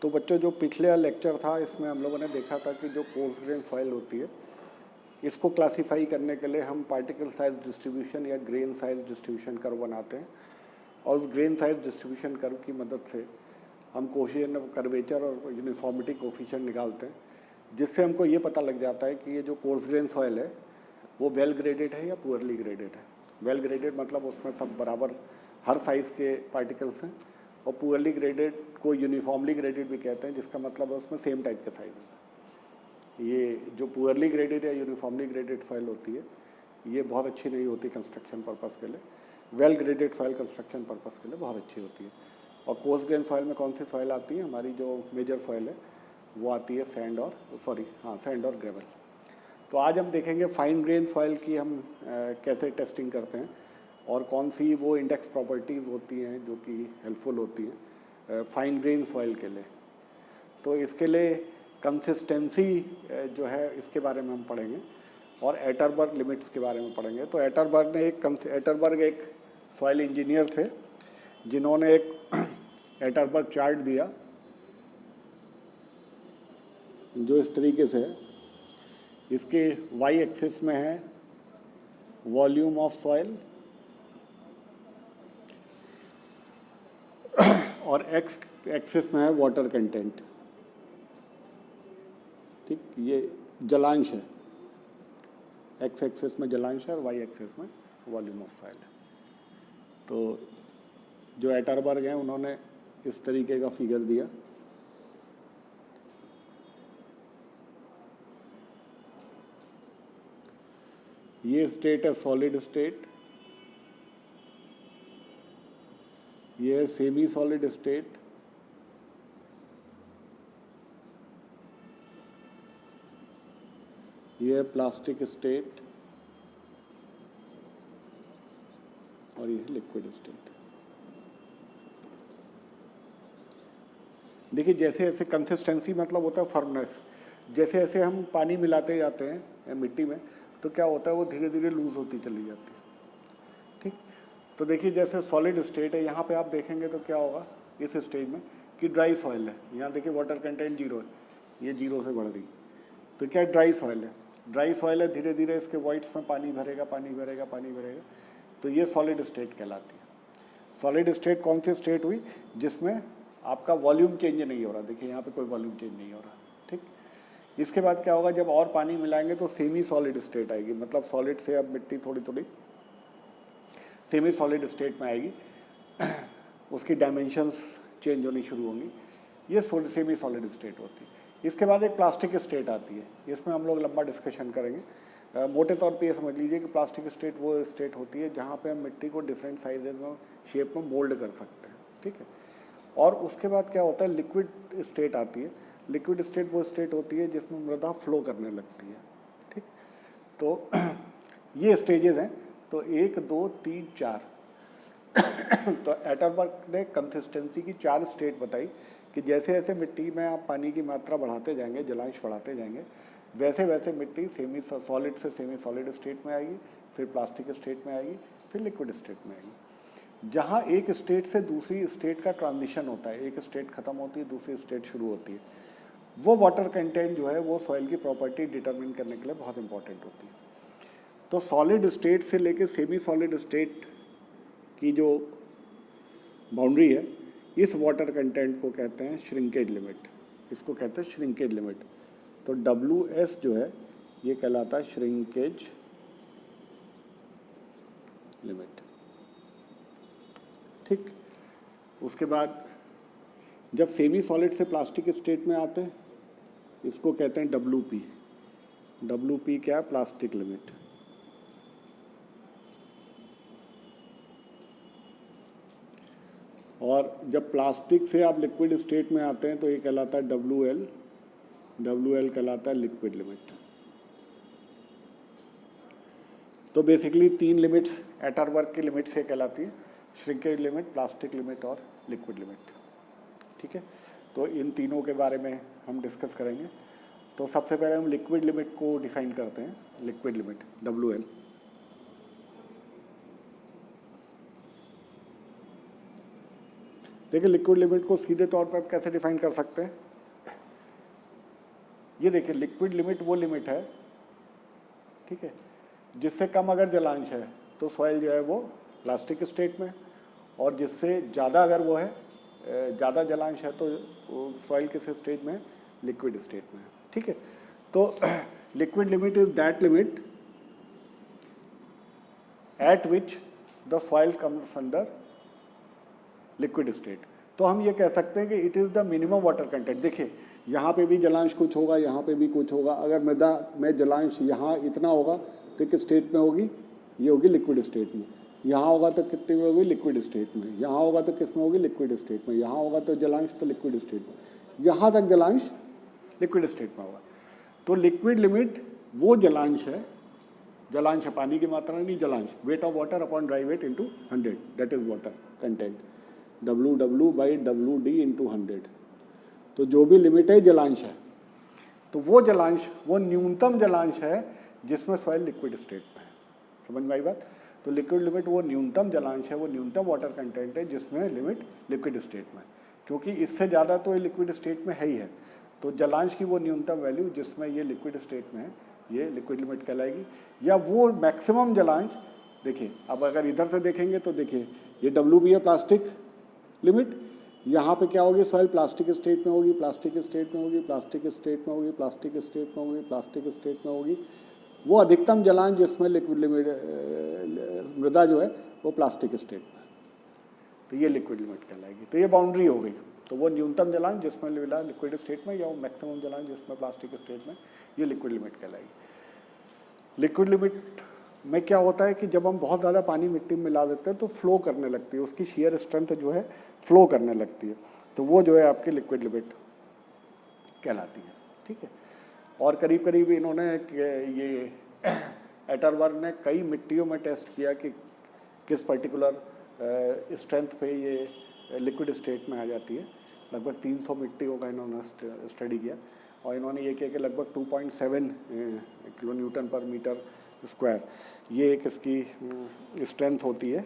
तो बच्चों जो पिछले लेक्चर था इसमें हम लोगों ने देखा था कि जो कोर्स ग्रेन सॉइल होती है इसको क्लासीफाई करने के लिए हम पार्टिकल साइज डिस्ट्रीब्यूशन या ग्रेन साइज डिस्ट्रीब्यूशन कर्व बनाते हैं और उस ग्रेन साइज डिस्ट्रीब्यूशन कर्व की मदद से हम कोफिशिएंट ऑफ कर्वेचर और यूनिफॉर्मिटी कोफिशिएंट निकालते हैं, जिससे हमको ये पता लग जाता है कि ये जो कोर्स ग्रेन सॉइल है वो वेल ग्रेडेड है या पुअरली ग्रेडेड है। वेल ग्रेडेड मतलब उसमें सब बराबर हर साइज़ के पार्टिकल्स हैं, और पुअरली ग्रेडेड को यूनिफॉर्मली ग्रेडेड भी कहते हैं, जिसका मतलब है उसमें सेम टाइप के साइजेस हैं। ये जो पुअरली ग्रेडेड या यूनिफॉर्मली ग्रेडेड सॉइल होती है ये बहुत अच्छी नहीं होती कंस्ट्रक्शन पर्पस के लिए। Well graded soil construction purpose के लिए बहुत अच्छी होती है। और कोर्स ग्रेन सॉइल में कौन सी सॉइल आती है? हमारी जो मेजर सॉइल है वो आती है सैंड और ग्रेवल। तो आज हम देखेंगे फाइन ग्रेन सॉइल की हम कैसे टेस्टिंग करते हैं और कौन सी वो इंडेक्स प्रॉपर्टीज़ होती हैं जो कि हेल्पफुल होती हैं फाइन ग्रेन सॉइल के लिए। तो इसके लिए कंसिस्टेंसी जो है इसके बारे में हम पढ़ेंगे और एटरबर्ग लिमिट्स के बारे में पढ़ेंगे। तो एटरबर्ग एक सॉइल इंजीनियर थे जिन्होंने एक एटरबर्ग चार्ट दिया जो इस तरीके से है। इसके वाई एक्सिस में है वॉल्यूम ऑफ सॉइल और एक्स एक्सिस में है वाटर कंटेंट। ठीक, ये जलांश है, एक्स एक्सिस में जलांश है और वाई एक्सिस में वॉल्यूम ऑफ सॉइल है। तो जो एटरबर्ग हैं उन्होंने इस तरीके का फिगर दिया। ये स्टेट है सॉलिड स्टेट, ये है सेमी सॉलिड स्टेट, ये है प्लास्टिक स्टेट और ये है लिक्विड स्टेट। देखिए जैसे जैसे कंसिस्टेंसी मतलब होता है फर्मनेस, जैसे जैसे हम पानी मिलाते जाते हैं मिट्टी में तो क्या होता है वो धीरे धीरे लूज होती चली जाती है। ठीक, तो देखिए जैसे सॉलिड स्टेट है, यहाँ पे आप देखेंगे तो क्या होगा इस स्टेज में कि ड्राई सॉइल है। यहाँ देखिए वाटर कंटेंट 0 है, ये 0 से बढ़ रही, तो क्या ड्राई सॉइल है। ड्राई सॉइल है, धीरे धीरे इसके वॉइड्स में पानी भरेगा, तो ये सॉलिड स्टेट कहलाती है। सॉलिड स्टेट कौन सी स्टेट हुई? जिसमें आपका वॉल्यूम चेंज नहीं हो रहा। देखिए यहाँ पे कोई वॉल्यूम चेंज नहीं हो रहा। ठीक, इसके बाद क्या होगा, जब और पानी मिलाएंगे तो सेमी सॉलिड स्टेट आएगी, मतलब सॉलिड से अब मिट्टी थोड़ी थोड़ी सेमी सॉलिड स्टेट में आएगी। उसकी डायमेंशंस चेंज होनी शुरू होंगी, ये सेमी सॉलिड स्टेट होती है। इसके बाद एक प्लास्टिक स्टेट आती है, इसमें हम लोग लंबा डिस्कशन करेंगे। मोटे तौर पे ये समझ लीजिए कि प्लास्टिक स्टेट वो स्टेट होती है जहाँ पे हम मिट्टी को डिफरेंट साइजेज में शेप में मोल्ड कर सकते हैं। ठीक है, और उसके बाद क्या होता है लिक्विड स्टेट आती है। लिक्विड स्टेट वो स्टेट होती है जिसमें मृदा फ्लो करने लगती है। ठीक, तो ये स्टेजेस हैं, तो 1 2 3 4। तो एटरबर्ग ने कंसिस्टेंसी की 4 स्टेट बताई कि जैसे जैसे मिट्टी में आप पानी की मात्रा बढ़ाते जाएंगे, जलांश बढ़ाते जाएंगे, वैसे वैसे मिट्टी सेमी सॉलिड से सेमी सॉलिड स्टेट में आएगी, फिर प्लास्टिक स्टेट में आएगी, फिर लिक्विड स्टेट में आएगी। जहाँ एक स्टेट से दूसरी स्टेट का ट्रांजिशन होता है, एक स्टेट खत्म होती है, दूसरी स्टेट शुरू होती है, वो वाटर कंटेंट जो है वो सॉइल की प्रॉपर्टी डिटरमिन करने के लिए बहुत इंपॉर्टेंट होती है। तो सॉलिड स्टेट से लेकर सेमी सॉलिड स्टेट की जो बाउंड्री है, इस वाटर कंटेंट को कहते हैं श्रिंकेज लिमिट, इसको कहते हैं श्रिंकेज लिमिट। तो WS जो है ये कहलाता है श्रिंकेज लिमिट। ठीक, उसके बाद जब सेमी सॉलिड से प्लास्टिक स्टेट में आते हैं इसको कहते हैं WP। WP क्या है? Plastic limit. और जब प्लास्टिक से आप लिक्विड स्टेट में आते हैं तो ये कहलाता है WL। WL कहलाता है लिक्विड लिमिट। तो बेसिकली 3 लिमिट्स एटरबर्ग की लिमिट से कहलाती है, श्रिंकेज लिमिट, प्लास्टिक लिमिट और लिक्विड लिमिट। ठीक है, तो इन तीनों के बारे में हम डिस्कस करेंगे। तो सबसे पहले हम लिक्विड लिमिट को डिफाइन करते हैं। Liquid limit WL। देखिए लिक्विड लिमिट को सीधे तौर पर आप कैसे डिफाइन कर सकते हैं, ये देखिए लिक्विड लिमिट वो लिमिट है, ठीक है, जिससे कम अगर जलांश है तो सॉइल जो है वो प्लास्टिक स्टेट में, और जिससे ज़्यादा अगर वो है ज़्यादा जलांश है तो सॉइल किस स्टेट में, लिक्विड स्टेट में, ठीक है। तो liquid limit is that limit at which the soil comes under liquid state. तो हम ये कह सकते हैं कि it is the minimum water content. देखिए यहाँ पे भी जलांश कुछ होगा, यहाँ पे भी कुछ होगा, अगर मृदा में जलांश यहाँ इतना होगा तो किस स्टेट में होगी, ये होगी लिक्विड स्टेट में, यहाँ होगा तो कितने में होगी, लिक्विड स्टेट में, यहाँ होगा तो किस में होगी, लिक्विड स्टेट में, यहाँ होगा तो जलांश तो लिक्विड स्टेट में, यहाँ तक जलांश लिक्विड स्टेट में होगा। तो लिक्विड लिमिट वो जलांश है, जलांश है पानी की मात्रा नहीं, जलांश, weight of water upon dry weight into 100, that is water content, WW/WD into 100। तो जो भी लिमिट है जलांश है, तो वो जलांश वो न्यूनतम जलांश है जिसमें सॉइल लिक्विड स्टेट में है। समझ में आई बात। तो लिक्विड लिमिट वो न्यूनतम जलांश है, वो न्यूनतम वाटर कंटेंट है जिसमें लिमिट लिक्विड स्टेट में, क्योंकि इससे ज़्यादा तो ये लिक्विड स्टेट में है ही है। तो जलांश की वो न्यूनतम वैल्यू जिसमें ये लिक्विड स्टेट में है, ये लिक्विड लिमिट कहलाएगी। या वो मैक्सिमम जलांश, देखिए अब अगर इधर से देखेंगे तो देखिए ये W भी है प्लास्टिक लिमिट, यहाँ पे क्या होगी, सॉइल प्लास्टिक स्टेट में होगी, प्लास्टिक स्टेट में होगी, प्लास्टिक स्टेट में होगी, प्लास्टिक स्टेट में होगी, प्लास्टिक स्टेट में होगी। वो अधिकतम जलांश जिसमें लिक्विड लिमिट मृदा जो है वो प्लास्टिक स्टेट में, तो ये लिक्विड लिमिट कहलाएगी। तो ये बाउंड्री हो गई। तो वो न्यूनतम जलांश जिसमें मिला लिक्विड स्टेट में, या वो मैक्सिमम जलांश जिसमें प्लास्टिक स्टेट में, ये लिक्विड लिमिट कहलाएगी। लिक्विड लिमिट में क्या होता है कि जब हम बहुत ज़्यादा पानी मिट्टी में मिला देते हैं तो फ्लो करने लगती है, उसकी शेयर स्ट्रेंथ जो है फ्लो करने लगती है, तो वो जो है आपकी लिक्विड लिमिट कहलाती है, ठीक है। और करीब करीब इन्होंने ये एटरबर्ग ने कई मिट्टियों में टेस्ट किया कि किस पर्टिकुलर स्ट्रेंथ पे ये लिक्विड स्टेट में आ जाती है। लगभग 300 मिट्टियों का इन्होंने स्टडी किया, और इन्होंने ये किया कि लगभग 2.7 किलो न्यूटन पर मीटर स्क्वायर ये एक इसकी स्ट्रेंथ होती है,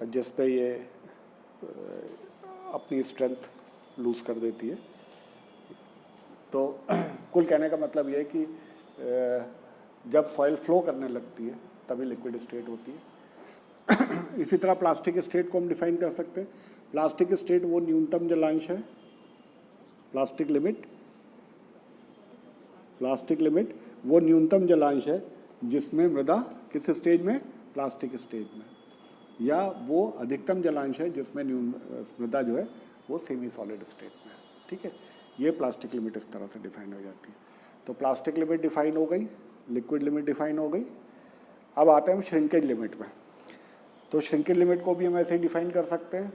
जिस पे ये अपनी स्ट्रेंथ लूज़ कर देती है। तो कुल कहने का मतलब ये है कि जब सॉइल फ्लो करने लगती है तभी लिक्विड स्टेट होती है। इसी तरह प्लास्टिक स्टेट को हम डिफाइन कर सकते हैं। प्लास्टिक स्टेट वो न्यूनतम जलांश है, प्लास्टिक लिमिट वो न्यूनतम जलांश है जिसमें मृदा किस स्टेज में, प्लास्टिक स्टेज में, या वो अधिकतम जलांश है जिसमें मृदा जो है वो सेमी सॉलिड स्टेट में है, ठीक है। ये प्लास्टिक लिमिट इस तरह से डिफाइन हो जाती है। तो प्लास्टिक लिमिट डिफाइन हो गई, लिक्विड लिमिट डिफाइन हो गई। अब आते हैं हम श्रिंकेज लिमिट में। तो श्रिंकेज लिमिट को भी हम ऐसे ही डिफाइन कर सकते हैं,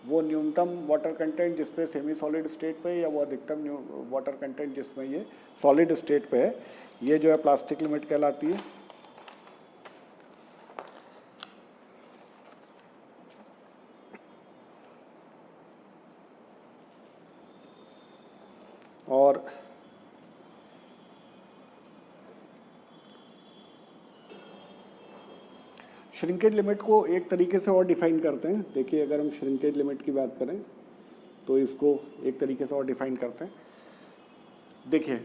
वो न्यूनतम वाटर कंटेंट जिसपे सेमी सॉलिड स्टेट पे, या वो अधिकतम वाटर कंटेंट जिसमें ये सॉलिड स्टेट पे है, ये जो है प्लास्टिक लिमिट कहलाती है। और श्रिंकेज लिमिट को एक तरीके से और डिफाइन करते हैं। देखिए अगर हम श्रिंकेज लिमिट की बात करें तो इसको एक तरीके से और डिफाइन करते हैं। देखिए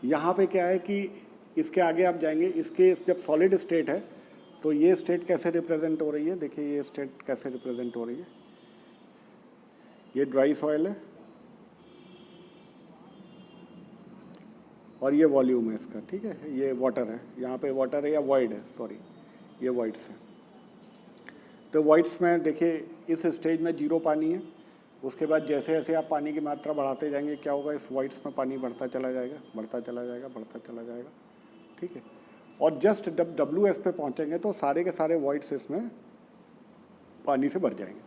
यहाँ पे क्या है कि इसके आगे आप जाएंगे, इसके जब सॉलिड स्टेट है तो ये स्टेट कैसे रिप्रेजेंट हो रही है, देखिए ये स्टेट कैसे रिप्रेजेंट हो रही है। ये ड्राई सॉइल है और ये वॉल्यूम है इसका, ठीक है। ये वाटर है, यहाँ पे वाटर है या वॉइड है, सॉरी ये वॉइड्स है। तो वॉइड्स में देखिए इस स्टेज में 0 पानी है, उसके बाद जैसे जैसे आप पानी की मात्रा बढ़ाते जाएंगे क्या होगा, इस वॉइड्स में पानी बढ़ता चला जाएगा, बढ़ता चला जाएगा, बढ़ता चला जाएगा, ठीक है। और जस्ट जब WS पे पहुँचेंगे तो सारे के सारे वॉइड्स इसमें पानी से भर जाएंगे।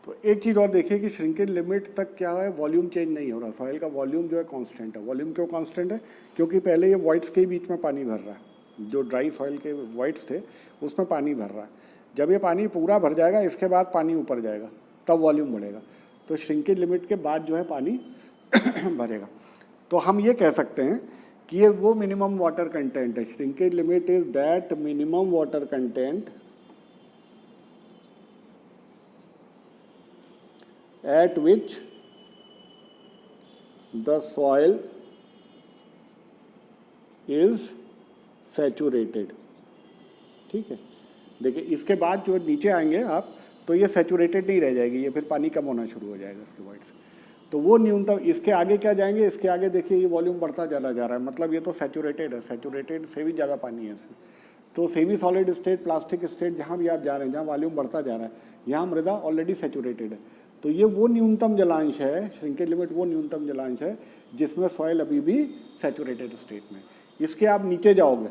तो एक चीज़ और देखिए कि श्रिंकेज लिमिट तक क्या है, वॉल्यूम चेंज नहीं हो रहा, सॉइल का वॉल्यूम जो है कांस्टेंट है। वॉल्यूम क्यों कांस्टेंट है, क्योंकि पहले ये वॉइड्स के बीच में पानी भर रहा है, जो ड्राई सॉइल के वॉइड्स थे उसमें पानी भर रहा है। जब ये पानी पूरा भर जाएगा इसके बाद पानी ऊपर जाएगा, तब वॉल्यूम बढ़ेगा। तो श्रिंकेज लिमिट के बाद जो है पानी भरेगा। तो हम ये कह सकते हैं कि ये वो मिनिमम वाटर कंटेंट है। Shrinkage limit is that minimum water content at which the soil is saturated। ठीक है, देखिए इसके बाद जो नीचे आएंगे आप तो ये सैचुरेटेड नहीं रह जाएगी, ये फिर पानी कम होना शुरू हो जाएगा इसके वर्ड से। तो वो न्यूनतम, इसके आगे क्या जाएंगे, इसके आगे देखिए ये वॉल्यूम बढ़ता चला जा रहा है, मतलब ये तो सैचुरेटेड है, सैचुरेटेड से भी ज़्यादा पानी है इसमें। तो semi solid state, plastic state, जहाँ भी आप जा रहे हैं, जहाँ वॉल्यूम बढ़ता जा रहा है, यहाँ मृदा ऑलरेडी सैचुरेटेड है। तो ये वो न्यूनतम जलांश है, श्रिंकेज लिमिट वो न्यूनतम जलांश है जिसमें सॉइल अभी भी सैचुरेटेड स्टेट में। इसके आप नीचे जाओगे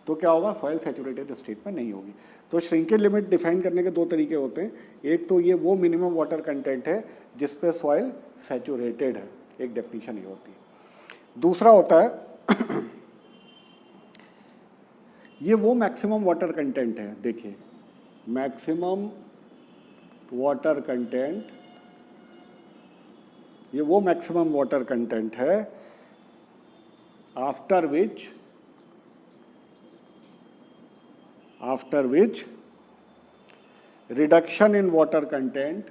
तो क्या होगा, सॉइल सैचुरेटेड स्टेट में नहीं होगी। तो श्रिंकेज लिमिट डिफाइन करने के दो तरीके होते हैं, एक तो ये वो मिनिमम वाटर कंटेंट है जिस पे सॉइल सैचुरेटेड है, एक डेफिनेशन ये होती है। दूसरा होता है ये वो मैक्सिमम वाटर कंटेंट है, देखिए मैक्सिमम वाटर कंटेंट, ये वो मैक्सिमम वाटर कंटेंट है after which reduction in water content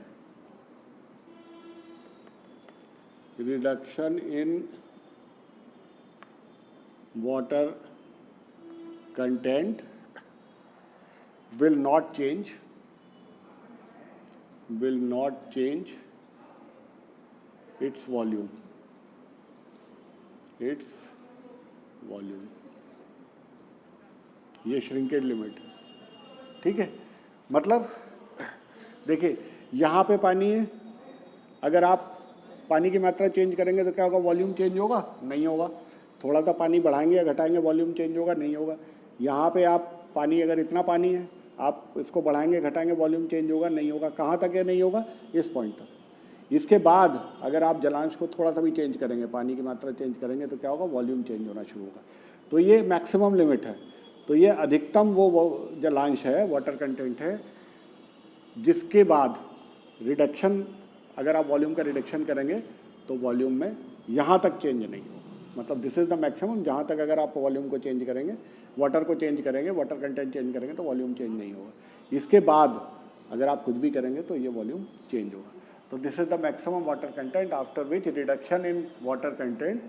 will not change its volume, ये श्रिंकेज लिमिट। ठीक है, मतलब देखिए यहाँ पे पानी है, अगर आप पानी की मात्रा चेंज करेंगे तो क्या होगा, वॉल्यूम चेंज होगा, नहीं होगा। थोड़ा सा पानी बढ़ाएंगे या घटाएंगे, वॉल्यूम चेंज होगा, नहीं होगा। यहाँ पे आप पानी, अगर इतना पानी है, आप इसको बढ़ाएंगे घटाएंगे, वॉल्यूम चेंज होगा, नहीं होगा। कहाँ तक है नहीं होगा, इस पॉइंट तक। इसके बाद अगर आप जलांश को थोड़ा सा भी चेंज करेंगे, पानी की मात्रा चेंज करेंगे तो क्या होगा, वॉल्यूम चेंज होना शुरू होगा। तो ये मैक्सिमम लिमिट है। तो ये अधिकतम वो जलांश है, वाटर कंटेंट है, जिसके बाद रिडक्शन, अगर आप वॉल्यूम का रिडक्शन करेंगे तो वॉल्यूम में यहाँ तक चेंज नहीं होगा। मतलब दिस इज़ द मैक्सिमम, जहाँ तक अगर आप वॉल्यूम को चेंज करेंगे, वाटर को चेंज करेंगे, वाटर कंटेंट चेंज करेंगे तो वॉल्यूम चेंज नहीं होगा। इसके बाद अगर आप कुछ भी करेंगे तो ये वॉल्यूम चेंज होगा। तो this is the maximum water content after which reduction in water content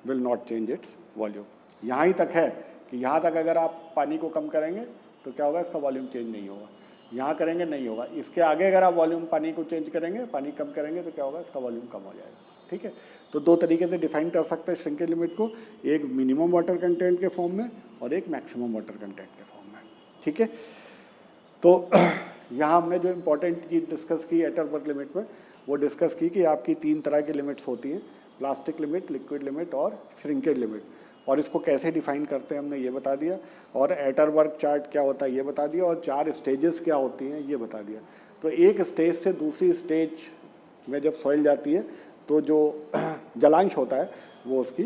will not change its volume. यहाँ ही तक है कि यहाँ तक अगर आप पानी को कम करेंगे तो क्या होगा, इसका वॉल्यूम चेंज नहीं होगा। यहाँ करेंगे नहीं होगा। इसके आगे अगर आप वॉल्यूम पानी को चेंज करेंगे, पानी कम करेंगे तो क्या होगा, इसका वॉल्यूम कम हो जाएगा। ठीक है, तो दो तरीके से डिफाइन कर सकते हैं श्रिंकेज लिमिट को, एक मिनिमम वाटर कंटेंट के फॉर्म में और एक मैक्सिमम वाटर कंटेंट के फॉर्म में। ठीक है, तो यहाँ हमने जो इम्पोर्टेंट चीज़ डिस्कस की एटरबर्ग लिमिट में, वो डिस्कस की कि आपकी 3 तरह की लिमिट्स होती हैं, प्लास्टिक लिमिट, लिक्विड लिमिट और श्रिंकेज लिमिट। और इसको कैसे डिफाइन करते हैं हमने ये बता दिया, और एटरबर्ग चार्ट क्या होता है ये बता दिया, और 4 स्टेजेस क्या होती हैं ये बता दिया। तो एक स्टेज से दूसरी स्टेज में जब सॉइल जाती है तो जो जलांश होता है वो उसकी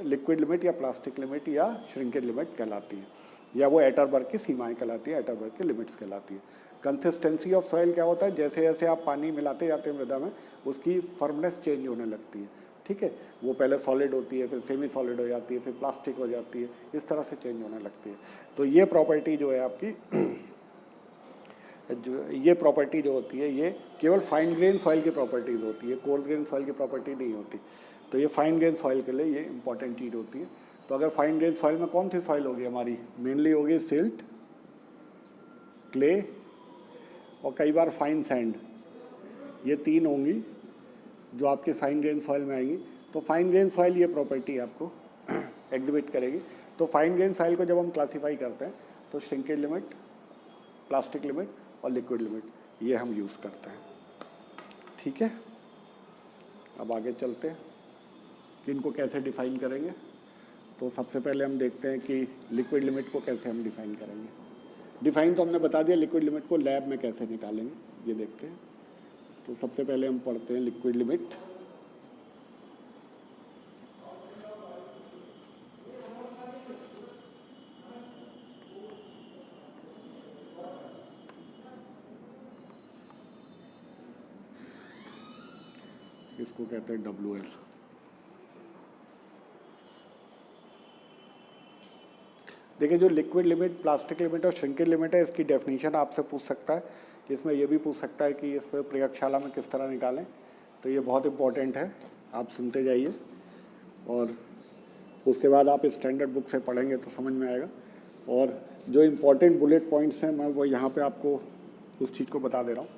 लिक्विड लिमिट या प्लास्टिक लिमिट या श्रिंकेज लिमिट कहलाती है, या वो एटरबर्ग की सीमाएं कहलाती है, एटरबर्ग की लिमिट्स कहलाती है। कंसिस्टेंसी ऑफ सॉइल क्या होता है, जैसे जैसे आप पानी मिलाते जाते हैं मृदा में, उसकी फर्मनेस चेंज होने लगती है। ठीक है, वो पहले सॉलिड होती है, फिर सेमी सॉलिड हो जाती है, फिर प्लास्टिक हो जाती है, इस तरह से चेंज होने लगती है। तो ये प्रॉपर्टी जो है आपकी ये प्रॉपर्टी जो होती है, ये केवल फाइन ग्रेन सॉइल की प्रॉपर्टीज होती है, कोर्स ग्रेन सॉइल की प्रॉपर्टी नहीं होती। तो ये फाइन ग्रेन सॉइल के लिए ये इंपॉर्टेंट चीज़ होती है। तो अगर फाइन ग्रेन सॉइल में कौन सी सॉइल होगी हमारी, मेनली होगी सिल्ट, क्ले और कई बार फाइन सैंड, ये 3 होंगी जो आपके फाइन ग्रेन सॉइल में आएंगी। तो फाइन ग्रेन सॉइल ये प्रॉपर्टी आपको एग्जिबिट करेगी। तो फाइन ग्रेन सॉइल को जब हम क्लासीफाई करते हैं तो श्रिंकेज लिमिट, प्लास्टिक लिमिट और लिक्विड लिमिट ये हम यूज़ करते हैं। ठीक है, अब आगे चलते हैं कि इनको कैसे डिफाइन करेंगे। तो सबसे पहले हम देखते हैं कि लिक्विड लिमिट को कैसे हम डिफाइन करेंगे। डिफाइन तो हमने बता दिया, लिक्विड लिमिट को लैब में कैसे निकालेंगे ये देखते हैं। तो सबसे पहले हम पढ़ते हैं लिक्विड लिमिट। इसको कहते हैं WL। देखिए, जो लिक्विड लिमिट, प्लास्टिक लिमिट और श्रिंकेज लिमिट है, इसकी डेफिनेशन आपसे पूछ सकता है इसमें ये भी पूछ सकता है कि इस पर प्रयोगशाला में किस तरह निकालें, तो ये बहुत इम्पोर्टेंट है, आप सुनते जाइए और उसके बाद आप स्टैंडर्ड बुक से पढ़ेंगे तो समझ में आएगा। और जो इम्पोर्टेंट बुलेट पॉइंट्स हैं मैं वो यहाँ पे आपको उस चीज़ को बता दे रहा हूँ।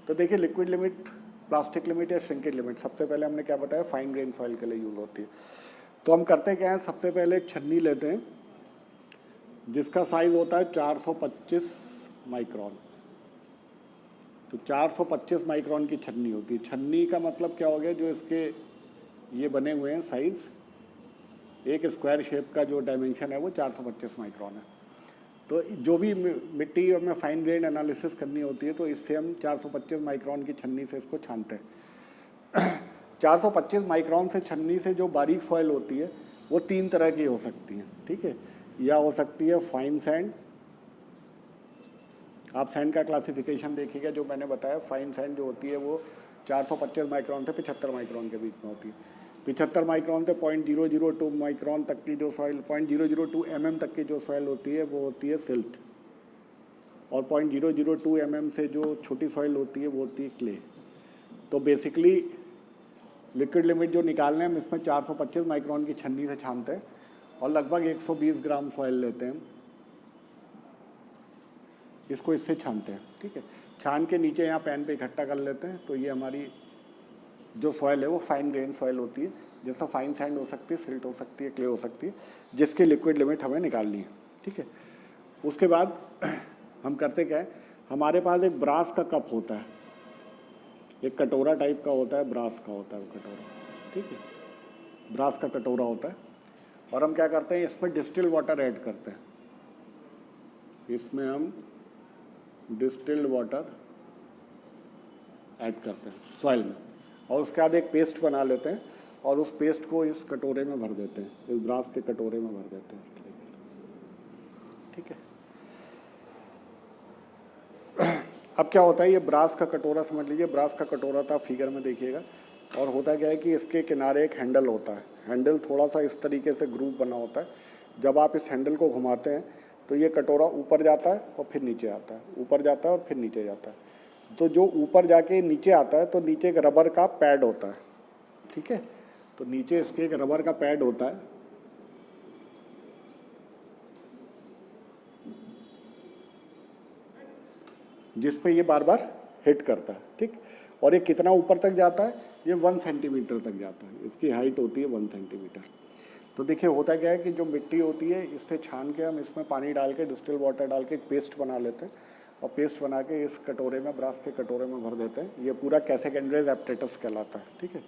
तो देखिए लिक्विड लिमिट, प्लास्टिक लिमिट या श्रिंकेज लिमिट, सबसे पहले हमने क्या बताया, फाइन ग्रेन सॉइल के लिए यूज़ होती है। तो हम करते क्या है, सबसे पहले एक छन्नी लेते हैं जिसका साइज़ होता है 425 माइक्रॉन। तो 425 माइक्रॉन की छन्नी होती है। छन्नी का मतलब क्या हो गया, जो इसके ये बने हुए हैं साइज़, एक स्क्वायर शेप का जो डायमेंशन है वो 425 माइक्रॉन है। तो जो भी मिट्टी में फाइन ग्रेन एनालिसिस करनी होती है तो इससे हम 425 माइक्रॉन की छन्नी से इसको छानते हैं। 425 माइक्रॉन से छन्नी से जो बारीक सॉइल होती है वो 3 तरह की हो सकती है, ठीक है। या हो सकती है फाइन सैंड, आप सैंड का क्लासिफिकेशन देखिएगा जो मैंने बताया, फाइन सैंड जो होती है वो 425 माइक्रॉन से 75 माइक्रॉन के बीच में होती है। 75 माइक्रॉन से 0.002 माइक्रॉन तक की जो सॉइल, 0.002 mm तक की जो सॉइल होती है वो होती है सिल्ट, और 0.002 mm से जो छोटी सॉइल होती है वो होती है क्ले। तो बेसिकली लिक्विड लिमिट जो निकालने हम इसमें 425 माइक्रॉन की छन्नी से छानते हैं और लगभग 120 ग्राम सॉइल लेते हैं, इसको इससे छानते हैं, ठीक है। छान के नीचे यहाँ पैन पे इकट्ठा कर लेते हैं। तो ये हमारी जो सॉइल है वो फाइन ग्रेन सॉइल होती है, जैसा फाइन सैंड हो सकती है, सिल्ट हो सकती है, क्ले हो सकती है, जिसकी लिक्विड लिमिट हमें निकालनी है, ठीक है। उसके बाद हम करते क्या है, हमारे पास एक ब्रास का कप होता है, एक कटोरा टाइप का होता है, ब्रास का होता है वो कटोरा, ठीक है, ब्रास का कटोरा होता है। और हम क्या करते हैं, इसमें डिस्टिल्ड वाटर ऐड करते हैं, इसमें हम डिस्टिल्ड वाटर ऐड करते हैं सॉइल में, और उसके बाद एक पेस्ट बना लेते हैं और उस पेस्ट को इस कटोरे में भर देते हैं, इस ब्रास के कटोरे में भर देते हैं इस तरीके से, ठीक है। अब क्या होता है, ये ब्रास का कटोरा समझ लीजिए, ब्रास का कटोरा था, फिगर में देखिएगा, और होता क्या है कि इसके किनारे एक हैंडल होता है, हैंडल थोड़ा सा इस तरीके से ग्रूव बना होता है। जब आप इस हैंडल को घुमाते हैं तो ये कटोरा ऊपर जाता है और फिर नीचे आता है, ऊपर जाता है और फिर नीचे जाता है। तो जो ऊपर जाके नीचे आता है तो नीचे एक रबर का पैड होता है, ठीक है। तो नीचे इसके एक रबर का पैड होता है, जिस पे ये बार बार हिट करता है, ठीक। और ये कितना ऊपर तक जाता है, ये 1 सेंटीमीटर तक जाता है, इसकी हाइट होती है 1 सेंटीमीटर। तो देखिए होता क्या है कि जो मिट्टी होती है इससे छान के हम इसमें पानी डाल के, डिस्टिल्ड वाटर डाल के एक पेस्ट बना लेते हैं, और पेस्ट बना के इस कटोरे में, ब्रास के कटोरे में भर देते हैं। ये पूरा कैसेक एंड्रेज एपरेटस कहलाता है, ठीक है,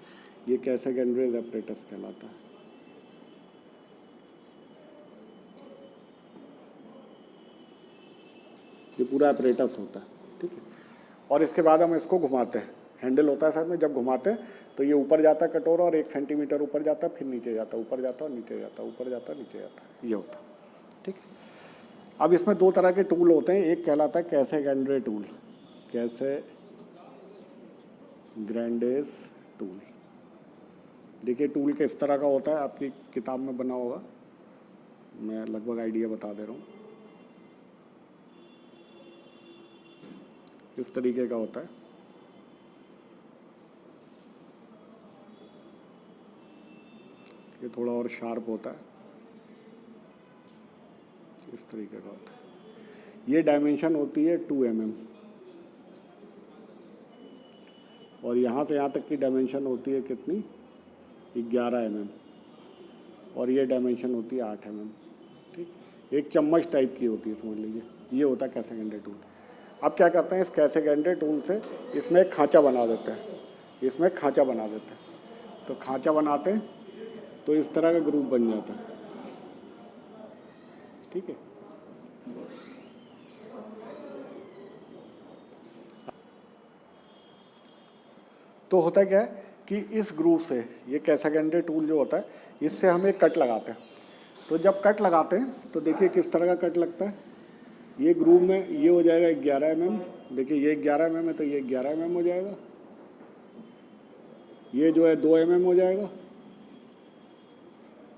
ये कैसेक एंड्रेज एपरेटस कहलाता है। ये पूरा एपरेटस होता है, ठीक है। और इसके बाद हम इसको घुमाते हैं, हैंडल होता है साथ में, जब घुमाते हैं तो ये ऊपर जाता है कटोरा और 1 सेंटीमीटर ऊपर जाता है, फिर नीचे जाता है, ऊपर जाता है, नीचे जाता है, ऊपर जाता है, नीचे जाता है, ये होता है, ठीक है। अब इसमें 2 तरह के टूल होते हैं, एक कहलाता है कैसेक एंड्रे टूल, कैसेक ग्रैंडेस टूल। देखिए टूल किस तरह का होता है, आपकी किताब में बना होगा, मैं लगभग आइडिया बता दे रहा हूँ। इस तरीके का होता है, ये थोड़ा और शार्प होता है, इस तरीके का होता है। ये डायमेंशन होती है 2 mm, और यहाँ से यहाँ तक की डायमेंशन होती है कितनी, 11 mm, और ये डायमेंशन होती है 8 mm, ठीक। एक चम्मच टाइप की होती है समझ लीजिए, ये होता है कैसेक एंड्रे टूल। अब क्या करते हैं, इस कैसेक एंड्रे टूल से इसमें एक खांचा बना देते हैं, इसमें खांचा बना देते हैं। तो खांचा बनाते हैं तो इस तरह का ग्रुप बन जाता है, ठीक है। तो होता क्या है कि इस ग्रुप से, ये कैसेक एंड्रे टूल जो होता है, इससे हम एक कट लगाते हैं। तो जब कट लगाते हैं तो देखिए किस तरह का कट लगता है, ये ग्रुप में ये हो जाएगा 11 mm, देखिए ये 11 mm है तो ये 11 mm हो जाएगा, ये जो है 2 mm हो जाएगा,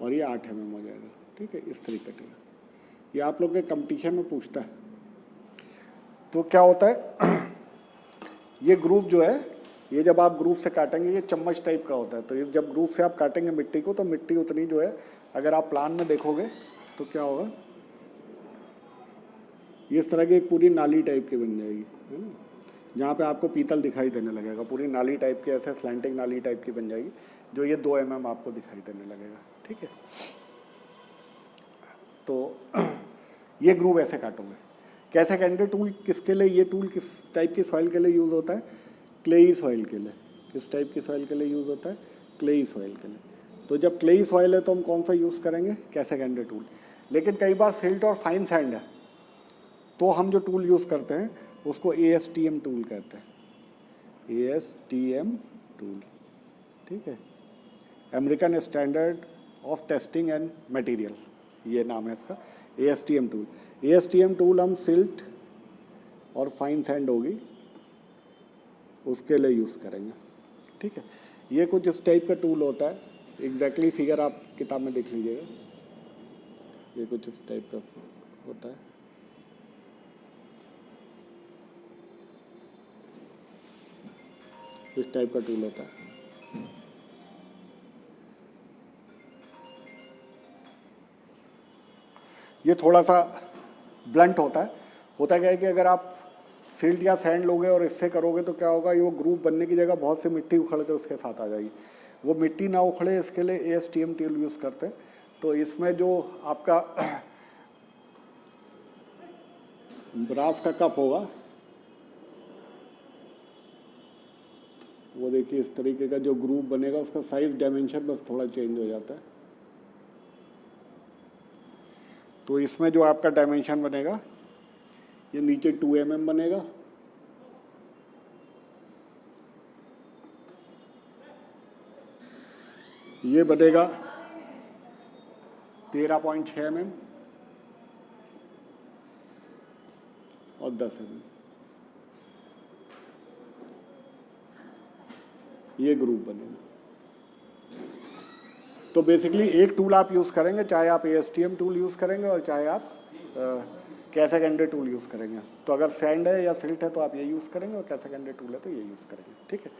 और ये 8 mm हो जाएगा, ठीक है। इस तरीके का ये आप लोग के कंपटीशन में पूछता है। तो क्या होता है ये ग्रूव जो है, ये जब आप ग्रूव से काटेंगे ये चम्मच टाइप का होता है, तो ये जब ग्रूव से आप काटेंगे मिट्टी को तो मिट्टी उतनी जो है, अगर आप प्लान में देखोगे तो क्या होगा, ये इस तरह की एक पूरी नाली टाइप की बन जाएगी, है ना, जहाँ पे आपको पीतल दिखाई देने लगेगा, पूरी नाली टाइप की, ऐसे स्लैंटिंग नाली टाइप की बन जाएगी, जो ये 2 mm आपको दिखाई देने लगेगा, ठीक है। तो ये ग्रूव ऐसे काटोगे। कैसे काटेंगे टूल, किसके लिए ये टूल किस टाइप की सॉइल के लिए यूज़ होता है, क्लेई सॉइल के लिए। किस टाइप की सॉइल के लिए यूज़ होता है, क्लेई सॉइल के लिए। तो जब क्लेई सॉइल है तो हम कौन सा यूज़ करेंगे, कैसे कैंडे टूल। लेकिन कई बार सिल्ट और फाइन सैंड है, तो हम जो टूल यूज़ करते हैं उसको ASTM टूल कहते हैं, ASTM टूल, ठीक है, American standard of testing and material, ये नाम है इसका, ASTM टूल। ASTM टूल हम सिल्ट और फाइन सैंड होगी उसके लिए यूज़ करेंगे, ठीक है। ये कुछ इस टाइप का टूल होता है, एग्जैक्टली फिगर आप किताब में देख लीजिएगा, ये कुछ इस टाइप का होता है। इस टाइप का टूल होता है। ये थोड़ा सा ब्लंट होता है। होता क्या है कि अगर आप सिल्ट या सैंड लोगे और इससे करोगे तो क्या होगा, ये वो ग्रूव बनने की जगह बहुत सी मिट्टी उखड़ के उसके साथ आ जाएगी। वो मिट्टी ना उखड़े इसके लिए ASTM टूल यूज़ करते हैं। तो इसमें जो आपका ब्रास का कप होगा, वो देखिए इस तरीके का जो ग्रूव बनेगा उसका साइज डायमेंशन बस थोड़ा चेंज हो जाता है। तो इसमें जो आपका डायमेंशन बनेगा, ये नीचे 2 mm बनेगा, ये बनेगा 13.6 mm और 10 mm, ये ग्रूव बनेगा। तो बेसिकली एक टूल आप यूज़ करेंगे, चाहे आप ASTM टूल यूज़ करेंगे और चाहे आप कैसे कैंडे टूल यूज़ करेंगे। तो अगर सैंड है या सिल्ट है तो आप ये यूज़ करेंगे, और कैसे कैंडे टूल है तो ये यूज़ करेंगे, ठीक है।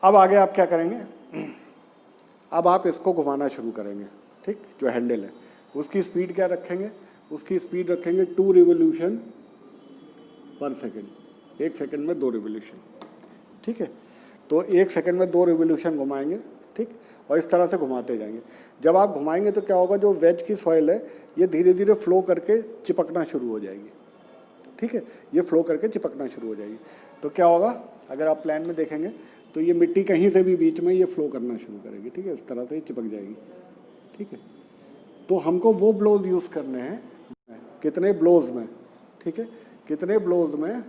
अब आगे आप क्या करेंगे, अब आप इसको घुमाना शुरू करेंगे, ठीक, जो हैंडल है उसकी स्पीड क्या रखेंगे, उसकी स्पीड रखेंगे 2 रिवोल्यूशन पर सेकेंड, 1 सेकेंड में 2 रिवोल्यूशन, ठीक है। तो 1 सेकेंड में 2 रिवोल्यूशन घुमाएंगे, ठीक, और इस तरह से घुमाते जाएंगे। जब आप घुमाएंगे तो क्या होगा, जो वेज की सॉइल है ये धीरे धीरे फ्लो करके चिपकना शुरू हो जाएगी, ठीक है, ये फ्लो करके चिपकना शुरू हो जाएगी। तो क्या होगा, अगर आप प्लान में देखेंगे तो ये मिट्टी कहीं से भी बीच में ये फ्लो करना शुरू करेगी, ठीक है, इस तरह से ये चिपक जाएगी, ठीक है। तो हमको वो ब्लोज यूज़ करने हैं, कितने ब्लोज में, ठीक है, कितने ब्लोज में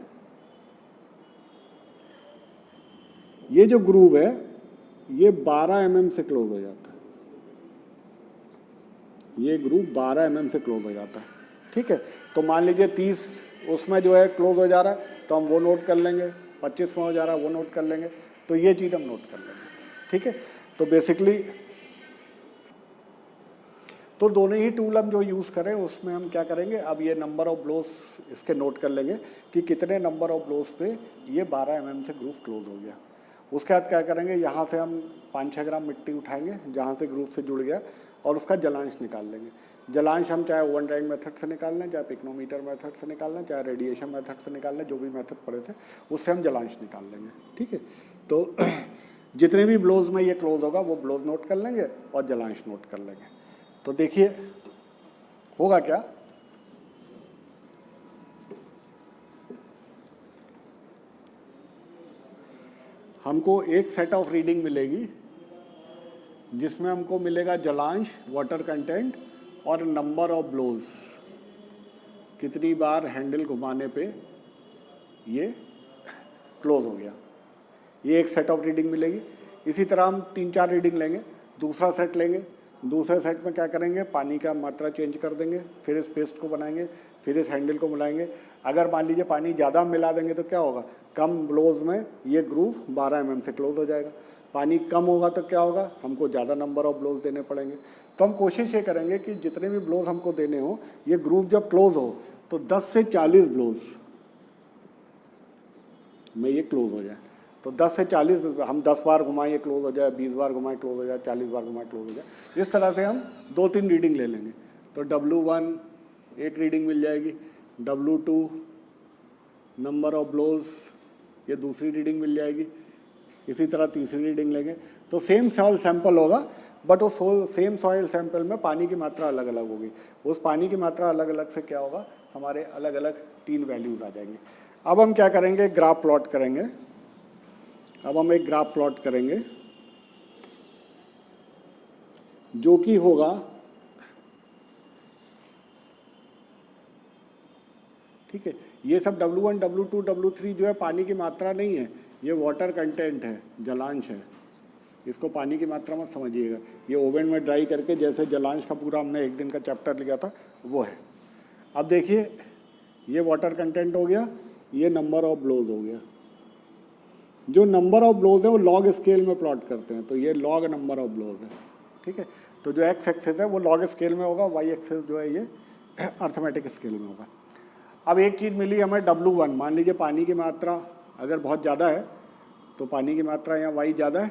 ये जो ग्रूव है ये 12 mm से क्लोज हो जाता है, ये ग्रूव 12 mm से क्लोज हो जाता है, ठीक है। तो मान लीजिए 30 उसमें जो है क्लोज हो जा रहा है तो हम वो नोट कर लेंगे, 25 में हो जा रहा है वो नोट कर लेंगे, तो ये चीज़ हम नोट कर लेंगे, ठीक है। तो बेसिकली तो दोनों ही टूल हम जो यूज़ करें उसमें हम क्या करेंगे, अब ये नंबर ऑफ ब्लोस इसके नोट कर लेंगे कि कितने नंबर ऑफ ब्लोस पे ये 12 mm से ग्रूव क्लोज हो गया। उसके बाद क्या करेंगे, यहाँ से हम 5-6 ग्राम मिट्टी उठाएंगे जहाँ से ग्रूव से जुड़ गया और उसका जलांश निकाल लेंगे। जलांश हम चाहे ओवन ड्राइंग मेथड से निकाल लें, चाहे पिक्नोमीटर मेथड से निकाल लें, चाहे रेडिएशन मेथड से निकाल लें, जो भी मेथड पड़े थे उससे हम जलांश निकाल लेंगे, ठीक है। तो जितने भी ब्लोज में ये क्लोज होगा वो ब्लोज नोट कर लेंगे और जलांश नोट कर लेंगे। तो देखिए होगा क्या, हमको एक सेट ऑफ रीडिंग मिलेगी जिसमें हमको मिलेगा जलांश, वाटर कंटेंट और नंबर ऑफ ब्लोज, कितनी बार हैंडल घुमाने पे ये क्लोज हो गया, ये एक सेट ऑफ रीडिंग मिलेगी। इसी तरह हम 3-4 रीडिंग लेंगे, दूसरा सेट लेंगे, दूसरे सेट में क्या करेंगे, पानी का मात्रा चेंज कर देंगे, फिर इस पेस्ट को बनाएंगे, फिर इस हैंडल को मिलाएंगे। अगर मान लीजिए पानी ज़्यादा मिला देंगे तो क्या होगा, कम ब्लोज में ये ग्रूव 12 mm से क्लोज हो जाएगा। पानी कम होगा तो क्या होगा, हमको ज़्यादा नंबर ऑफ ब्लोज देने पड़ेंगे। तो हम कोशिश ये करेंगे कि जितने भी ब्लोज हमको देने हो, ये ग्रूव जब क्लोज हो तो 10 से 40 ब्लोज में ये क्लोज हो जाए। तो 10 से 40 हम 10 बार घुमाएं ये क्लोज हो जाए, 20 बार घुमाएं क्लोज हो जाए, 40 बार घुमाएं क्लोज हो जाए। इस तरह से हम 2-3 रीडिंग ले लेंगे। तो W1 एक रीडिंग मिल जाएगी, W2 नंबर ऑफ ब्लोज ये दूसरी रीडिंग मिल जाएगी, इसी तरह तीसरी रीडिंग लेंगे। तो सेम सॉइल सैंपल होगा, बट उस सेम सॉइल सैंपल में पानी की मात्रा अलग अलग होगी। उस पानी की मात्रा अलग अलग से क्या होगा, हमारे अलग अलग 3 वैल्यूज़ आ जाएंगे। अब हम क्या करेंगे, ग्राफ प्लॉट करेंगे। अब हम एक ग्राफ प्लॉट करेंगे जो कि होगा, ठीक है, ये सब W1 W2 W3 जो है पानी की मात्रा नहीं है, ये वाटर कंटेंट है, जलांश है। इसको पानी की मात्रा मत समझिएगा, ये ओवन में ड्राई करके जैसे जलांश का पूरा हमने एक दिन का चैप्टर लिया था वो है। अब देखिए ये वाटर कंटेंट हो गया, ये नंबर ऑफ ब्लोज हो गया। जो नंबर ऑफ ब्लोज है वो लॉग स्केल में प्लॉट करते हैं, तो ये लॉग नंबर ऑफ ब्लोज है, ठीक है। तो जो एक्स एक्सेस है वो लॉग स्केल में होगा, वाई एक्सेस जो है ये अर्थमेटिक स्केल में होगा। अब एक चीज़ मिली हमें W1, मान लीजिए पानी की मात्रा अगर बहुत ज़्यादा है तो पानी की मात्रा यहाँ वाई ज़्यादा है,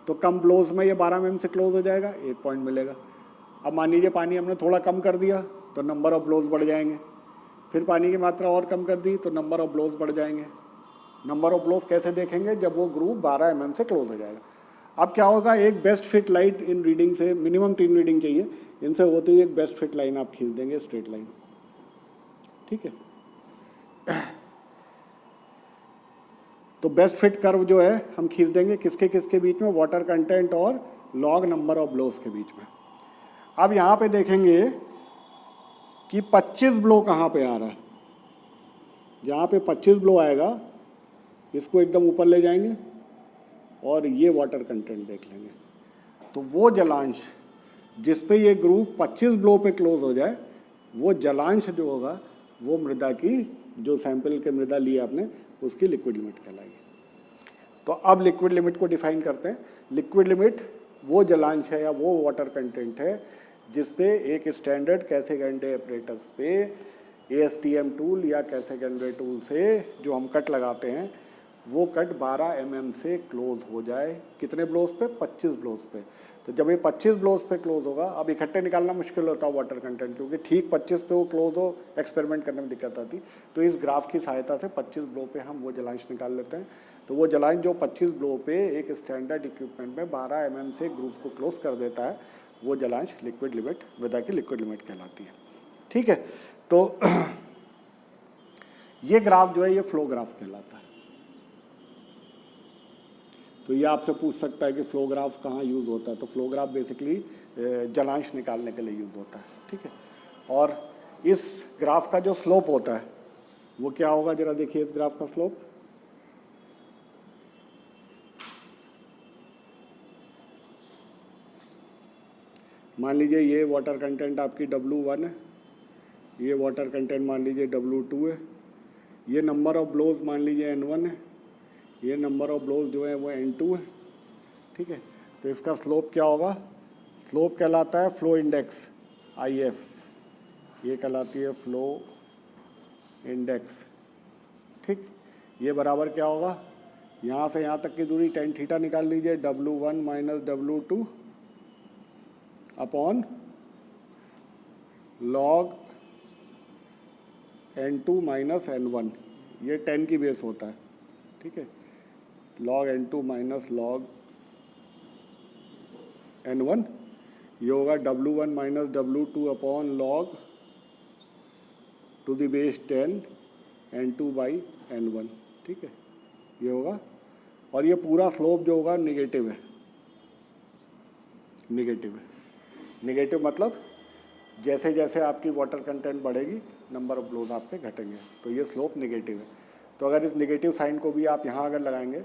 तो कम ब्लोज में ये 12 mm से क्लोज हो जाएगा, 1 पॉइंट मिलेगा। अब मान लीजिए पानी हमने थोड़ा कम कर दिया तो नंबर ऑफ ब्लोज बढ़ जाएंगे, फिर पानी की मात्रा और कम कर दी तो नंबर ऑफ ब्लोज बढ़ जाएंगे। नंबर ऑफ ब्लोज कैसे देखेंगे, जब वो ग्रुप 12 mm से क्लोज हो जाएगा। अब क्या होगा, एक best fit light in reading से, मिनिमम 3 रीडिंग चाहिए, इनसे होती हुई एक बेस्ट फिट लाइन आप खींच देंगे, स्ट्रेट लाइन, ठीक है। तो बेस्ट फिट कर्व जो है हम खींच देंगे किसके किसके बीच में, वाटर कंटेंट और लॉग नंबर ऑफ ब्लोज के बीच में। अब यहाँ पे देखेंगे कि 25 ब्लो कहाँ पे आ रहा है। जहाँ पे 25 ब्लो आएगा इसको एकदम ऊपर ले जाएंगे और ये वाटर कंटेंट देख लेंगे। तो वो जलांश जिस पे ये ग्रुप 25 ब्लो पे क्लोज हो जाए, वो जलांश जो होगा वो मृदा की, जो सैंपल के मृदा ली आपने, उसकी लिक्विड लिमिट कहलाएगी। तो अब लिक्विड लिमिट को डिफाइन करते हैं। लिक्विड लिमिट वो जलांश है या वो वाटर कंटेंट है जिस पे एक स्टैंडर्ड कैसेगेंडे अपरेटस पे ASTM टूल या कैसेगेंडे टूल से जो हम कट लगाते हैं वो कट 12 mm से क्लोज हो जाए। कितने ब्लोज पे, 25 ब्लोज पे। तो जब ये 25 ब्लोज पे क्लोज होगा, अब इकट्ठे निकालना मुश्किल होता है वाटर कंटेंट, क्योंकि ठीक 25 पे वो क्लोज हो, एक्सपेरिमेंट करने में दिक्कत आती। तो इस ग्राफ की सहायता से 25 ब्लो पे हम वो जलांश निकाल लेते हैं। तो वो जलांश जो 25 ब्लो पे एक स्टैंडर्ड इक्विपमेंट में 12 mm से ग्रुप को क्लोज कर देता है, वो जलांश लिक्विड लिमिट, मृदा की लिक्विड लिमिट कहलाती है, ठीक है। तो ये ग्राफ जो है ये फ्लो ग्राफ कहलाता है। तो ये आपसे पूछ सकता है कि फ्लो ग्राफ कहाँ यूज़ होता है। तो फ्लो ग्राफ बेसिकली जलांश निकालने के लिए यूज़ होता है, ठीक है। और इस ग्राफ का जो स्लोप होता है वो क्या होगा, जरा देखिए इस ग्राफ का स्लोप। मान लीजिए ये वाटर कंटेंट आपकी W1 है, ये वाटर कंटेंट मान लीजिए W2 है, ये नंबर ऑफ ब्लोज मान लीजिए N1 है, ये नंबर ऑफ ब्लोज जो है वो N2 है, ठीक है। तो इसका स्लोप क्या होगा, स्लोप कहलाता है फ्लो इंडेक्स IF, ये कहलाती है फ्लो इंडेक्स, ठीक। ये बराबर क्या होगा, यहाँ से यहाँ तक की दूरी tan थीटा निकाल लीजिए, W1 minus W2 upon log N2 minus N1, ये 10 की बेस होता है, ठीक है। Log N2 minus log N1, ये होगा W1 minus W2 upon log to the base 10 N2 by N1, ठीक है, ये होगा। और ये पूरा स्लोप जो होगा निगेटिव है, निगेटिव है। निगेटिव मतलब जैसे जैसे आपकी वाटर कंटेंट बढ़ेगी नंबर ऑफ ब्लोज आपके घटेंगे, तो ये स्लोप निगेटिव है। तो अगर इस निगेटिव साइन को भी आप यहाँ अगर लगाएंगे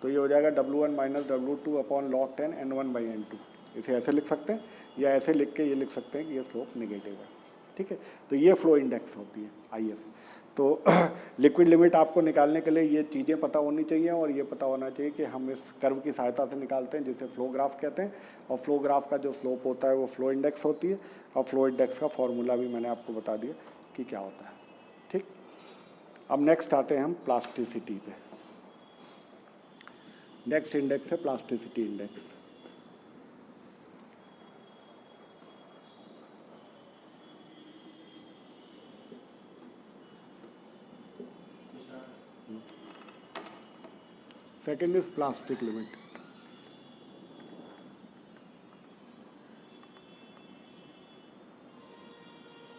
तो ये हो जाएगा W1 minus W2 upon log 10 N1 by N2। इसे ऐसे लिख सकते हैं या ऐसे लिख के ये लिख सकते हैं कि ये स्लोप निगेटिव है, ठीक है। तो ये फ्लो इंडेक्स होती है IF। तो लिक्विड लिमिट आपको निकालने के लिए ये चीज़ें पता होनी चाहिए, और ये पता होना चाहिए कि हम इस कर्व की सहायता से निकालते हैं जिसे फ्लो ग्राफ कहते हैं। और फ्लो ग्राफ का जो स्लोप होता है वो फ्लो इंडेक्स होती है, और फ्लो इंडेक्स का फॉर्मूला भी मैंने आपको बता दिया कि क्या होता है, ठीक। अब नेक्स्ट आते हैं हम प्लास्टिसिटी पे। नेक्स्ट इंडेक्स है plasticity index. Second is plastic limit.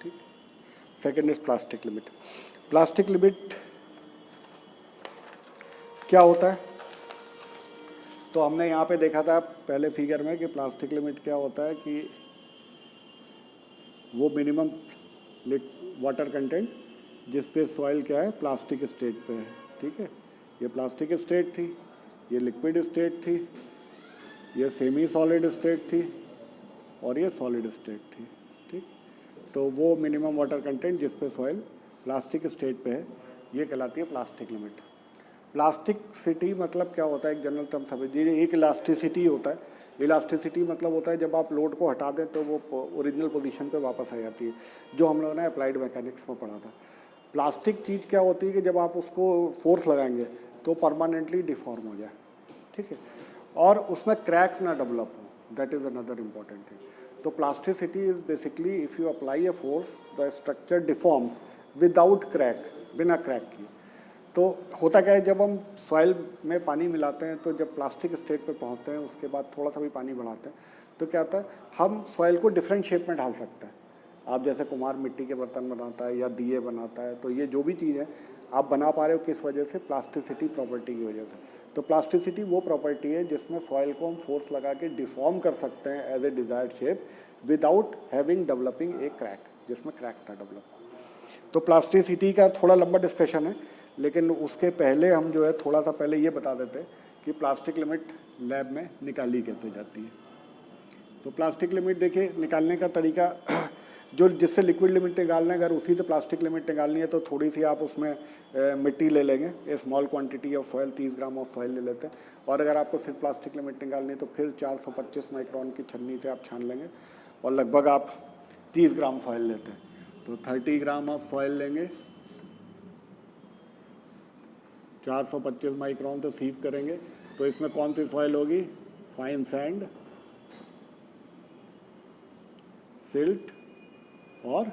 ठीक, second is plastic limit. Plastic limit क्या होता है? तो हमने यहाँ पे देखा था पहले फिगर में कि प्लास्टिक लिमिट क्या होता है कि वो मिनिमम वाटर कंटेंट जिस पे सॉइल क्या है, प्लास्टिक स्टेट पे है। ठीक है, ये प्लास्टिक स्टेट थी, ये लिक्विड स्टेट थी, ये सेमी सॉलिड स्टेट थी और ये सॉलिड स्टेट थी। ठीक, तो वो मिनिमम वाटर कंटेंट जिस पे सॉइल प्लास्टिक स्टेट पे है, ये कहलाती है प्लास्टिक लिमिट। प्लास्टिसिटी मतलब क्या होता है, एक जनरल टर्म समझिए, एक इलास्टिसिटी होता है। इलास्टिसिटी मतलब होता है जब आप लोड को हटा दें तो वो ओरिजिनल पोजीशन पे वापस आ जाती है, जो हम लोगों ने अप्लाइड मैकेनिक्स में पढ़ा था। प्लास्टिक चीज़ क्या होती है कि जब आप उसको फोर्स लगाएंगे तो परमानेंटली डिफॉर्म हो जाए। ठीक है, और उसमें क्रैक ना डेवलप हो, that is another important thing. तो plasticity is basically if you apply a force the structure deforms without crack, बिना क्रैक किए। तो होता क्या है, जब हम सॉइल में पानी मिलाते हैं तो जब प्लास्टिक स्टेट पे पहुंचते हैं उसके बाद थोड़ा सा भी पानी बढ़ाते हैं तो क्या होता है, हम सॉइल को डिफरेंट शेप में ढाल सकते हैं। आप जैसे कुम्हार मिट्टी के बर्तन बनाता है या दिए बनाता है, तो ये जो भी चीज़ है आप बना पा रहे हो किस वजह से, प्लास्टिसिटी प्रॉपर्टी की वजह से। तो प्लास्टिसिटी वो प्रॉपर्टी है जिसमें सॉइल को हम फोर्स लगा के डिफॉर्म कर सकते हैं as a desired shape without having developing a crack, जिसमें क्रैक ना डेवलप हो। तो प्लास्टिसिटी का थोड़ा लंबा डिस्कशन है, लेकिन उसके पहले हम जो है थोड़ा सा पहले ये बता देते हैं कि प्लास्टिक लिमिट लैब में निकाली कैसे जाती है। तो प्लास्टिक लिमिट देखिए निकालने का तरीका, जो जिससे लिक्विड लिमिट निकालना है, अगर उसी से प्लास्टिक लिमिट निकालनी है तो थोड़ी सी आप उसमें मिट्टी ले लेंगे, a small quantity of soil, 30 gram of soil ले लेते हैं। और अगर आपको सिर्फ प्लास्टिक लिमिट निकालनी है तो फिर 425 माइक्रोन की छन्नी से आप छान लेंगे और लगभग आप 30 ग्राम सॉइल लेते हैं। तो 30 ग्राम ऑफ सॉइल लेंगे, 425 माइक्रोन से सीव करेंगे, तो इसमें कौन सी सॉइल होगी, फाइन सैंड, सिल्ट और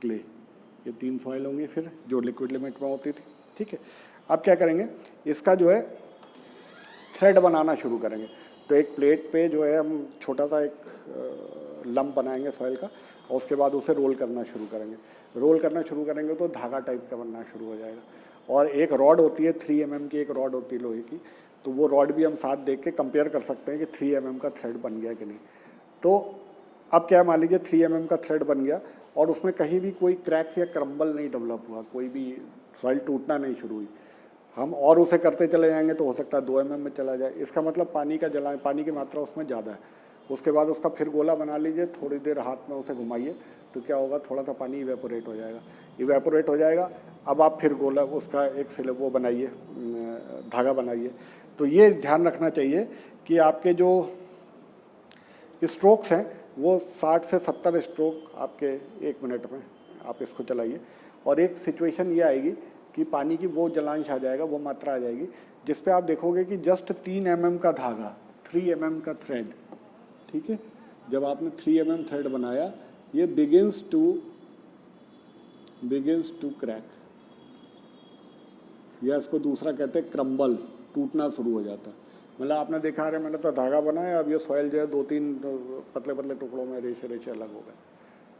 क्ले, ये 3 सॉइल होंगी फिर जो लिक्विड लिमिट में होती थी। ठीक है, अब क्या करेंगे, इसका जो है थ्रेड बनाना शुरू करेंगे। तो एक प्लेट पे जो है हम छोटा सा एक लंप बनाएंगे सॉइल का और उसके बाद उसे रोल करना शुरू करेंगे। रोल करना शुरू करेंगे तो धागा टाइप का बनना शुरू हो जाएगा। और एक रॉड होती है 3 mm की, एक रॉड होती है लोहे की, तो वो रॉड भी हम साथ देख के कंपेयर कर सकते हैं कि 3 mm का थ्रेड बन गया कि नहीं। तो अब क्या, मान लीजिए 3 mm का थ्रेड बन गया और उसमें कहीं भी कोई क्रैक या क्रम्बल नहीं डेवलप हुआ, कोई भी सॉइल टूटना नहीं शुरू हुई, हम और उसे करते चले जाएंगे तो हो सकता है 2 mm में चला जाए। इसका मतलब पानी की मात्रा उसमें ज़्यादा है। उसके बाद उसका फिर गोला बना लीजिए, थोड़ी देर हाथ में उसे घुमाइए तो क्या होगा, थोड़ा सा पानी इवेपोरेट हो जाएगा। इवेपोरेट हो जाएगा, अब आप फिर गोला उसका एक सिले वो बनाइए, धागा बनाइए। तो ये ध्यान रखना चाहिए कि आपके जो स्ट्रोक्स हैं वो 60 से 70 स्ट्रोक आपके 1 मिनट में आप इसको चलाइए। और एक सिचुएशन ये आएगी कि पानी की वो जलांश आ जाएगा, वो मात्रा आ जाएगी जिस पे आप देखोगे कि जस्ट 3 mm का धागा, 3 mm का थ्रेड, ठीक है, जब आपने 3 mm थ्रेड बनाया, ये बिगिंस टू क्रैक, या इसको दूसरा कहते हैं क्रम्बल, टूटना शुरू हो जाता है। मतलब आपने देखा है, मैंने तो धागा बनाया, अब ये सॉइल जो है 2-3 पतले पतले टुकड़ों में रेशे रेशे अलग हो गए।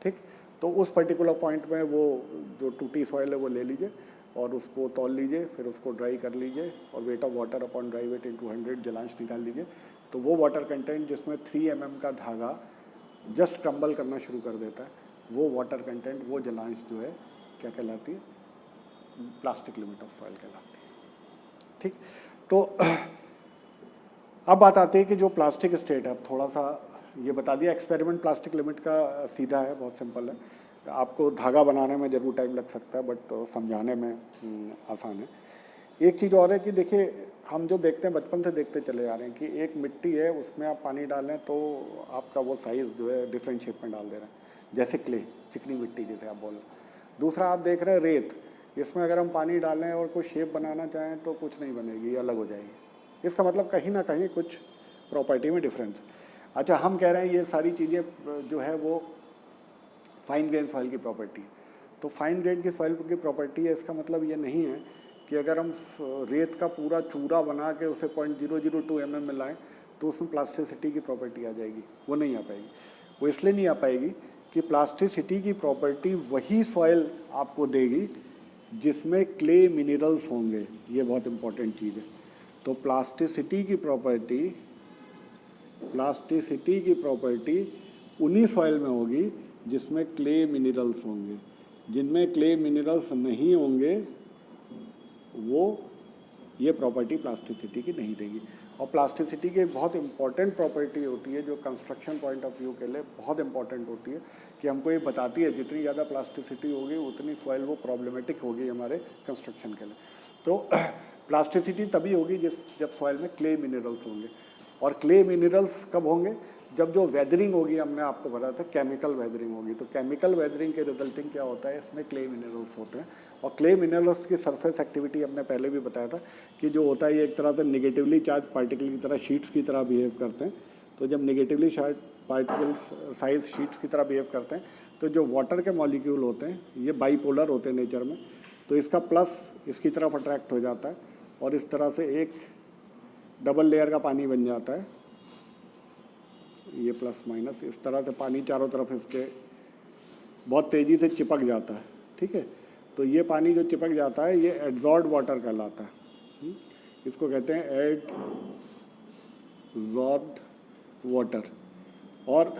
ठीक, तो उस पर्टिकुलर पॉइंट में वो जो टूटी सॉइल है वो ले लीजिए और उसको तौल लीजिए, फिर उसको ड्राई कर लीजिए और wait of water upon dry weight into 100 जलांश निकाल लीजिए। तो वो वाटर कंटेंट जिसमें 3 mm का धागा जस्ट क्रम्बल करना शुरू कर देता है, वो वाटर कंटेंट, वो जलांश जो है क्या कहलाती है, प्लास्टिक लिमिट ऑफ सॉइल कहलाती है। ठीक, तो अब बात आती है कि जो प्लास्टिक स्टेट है, अब थोड़ा सा ये बता दिया, एक्सपेरिमेंट प्लास्टिक लिमिट का सीधा है, बहुत सिंपल है। आपको धागा बनाने में ज़रूर टाइम लग सकता है बट समझाने में आसान है। एक चीज़ और है कि देखिए, हम जो देखते हैं बचपन से देखते चले जा रहे हैं कि एक मिट्टी है, उसमें आप पानी डालें तो आपका वो साइज़ जो है डिफरेंट शेप में डाल दे रहे हैं, जैसे क्ले, चिकनी मिट्टी जैसे आप बोल रहे हैं। दूसरा आप देख रहे हैं रेत, इसमें अगर हम पानी डालें और कोई शेप बनाना चाहें तो कुछ नहीं बनेगी, अलग हो जाएगी। इसका मतलब कहीं ना कहीं कुछ प्रॉपर्टी में डिफरेंस है। अच्छा, हम कह रहे हैं ये सारी चीज़ें जो है वो फाइन ग्रेन सॉइल की प्रॉपर्टी है। तो फाइन ग्रेन की सॉइल की प्रॉपर्टी है, इसका मतलब ये नहीं है कि अगर हम रेत का पूरा चूरा बना के उसे 0.002 mm में लाएँ तो उसमें प्लास्टिसिटी की प्रॉपर्टी आ जाएगी, वो नहीं आ पाएगी। वो इसलिए नहीं आ पाएगी कि प्लास्टिसिटी की प्रॉपर्टी वही सॉइल आपको देगी जिसमें क्ले मिनरल्स होंगे, ये बहुत इंपॉर्टेंट चीज़ है। तो प्लास्टिसिटी की प्रॉपर्टी उन्हीं सॉइल में होगी जिसमें क्ले मिनरल्स होंगे। जिनमें क्ले मिनरल्स नहीं होंगे वो ये प्रॉपर्टी प्लास्टिसिटी की नहीं देगी। और प्लास्टिसिटी की एक बहुत इंपॉर्टेंट प्रॉपर्टी होती है जो कंस्ट्रक्शन पॉइंट ऑफ व्यू के लिए बहुत इंपॉर्टेंट होती है कि हमको ये बताती है जितनी ज़्यादा प्लास्टिसिटी होगी उतनी सॉइल वो प्रॉब्लमेटिक होगी हमारे कंस्ट्रक्शन के लिए। तो प्लास्टिसिटी तभी होगी जब सॉइल में क्ले मिनरल्स होंगे। और क्ले मिनरल्स कब होंगे? जब जो वेदरिंग होगी, हमने आपको बताया था केमिकल वेदरिंग होगी। तो केमिकल वेदरिंग के रिजल्टिंग क्या होता है, इसमें क्ले मिनरल्स होते हैं। और क्ले मिनरल्स की सरफेस एक्टिविटी हमने पहले भी बताया था कि जो होता है ये एक तरह से निगेटिवली चार्ज पार्टिकल की तरह, शीट्स की तरह बिहेव करते हैं। तो जब negatively charge particles size sheets की तरह बिहेव करते हैं तो जो वाटर के मॉलिक्यूल होते हैं ये बाईपोलर होते हैं नेचर में। तो इसका प्लस इसकी तरफ अट्रैक्ट हो जाता है और इस तरह से एक डबल लेयर का पानी बन जाता है। ये प्लस माइनस इस तरह से पानी चारों तरफ इसके बहुत तेज़ी से चिपक जाता है। ठीक है, तो ये पानी जो चिपक जाता है ये एड्जॉर्ब्ड वाटर कहलाता है। इसको कहते हैं एड्जॉर्ब्ड वाटर। और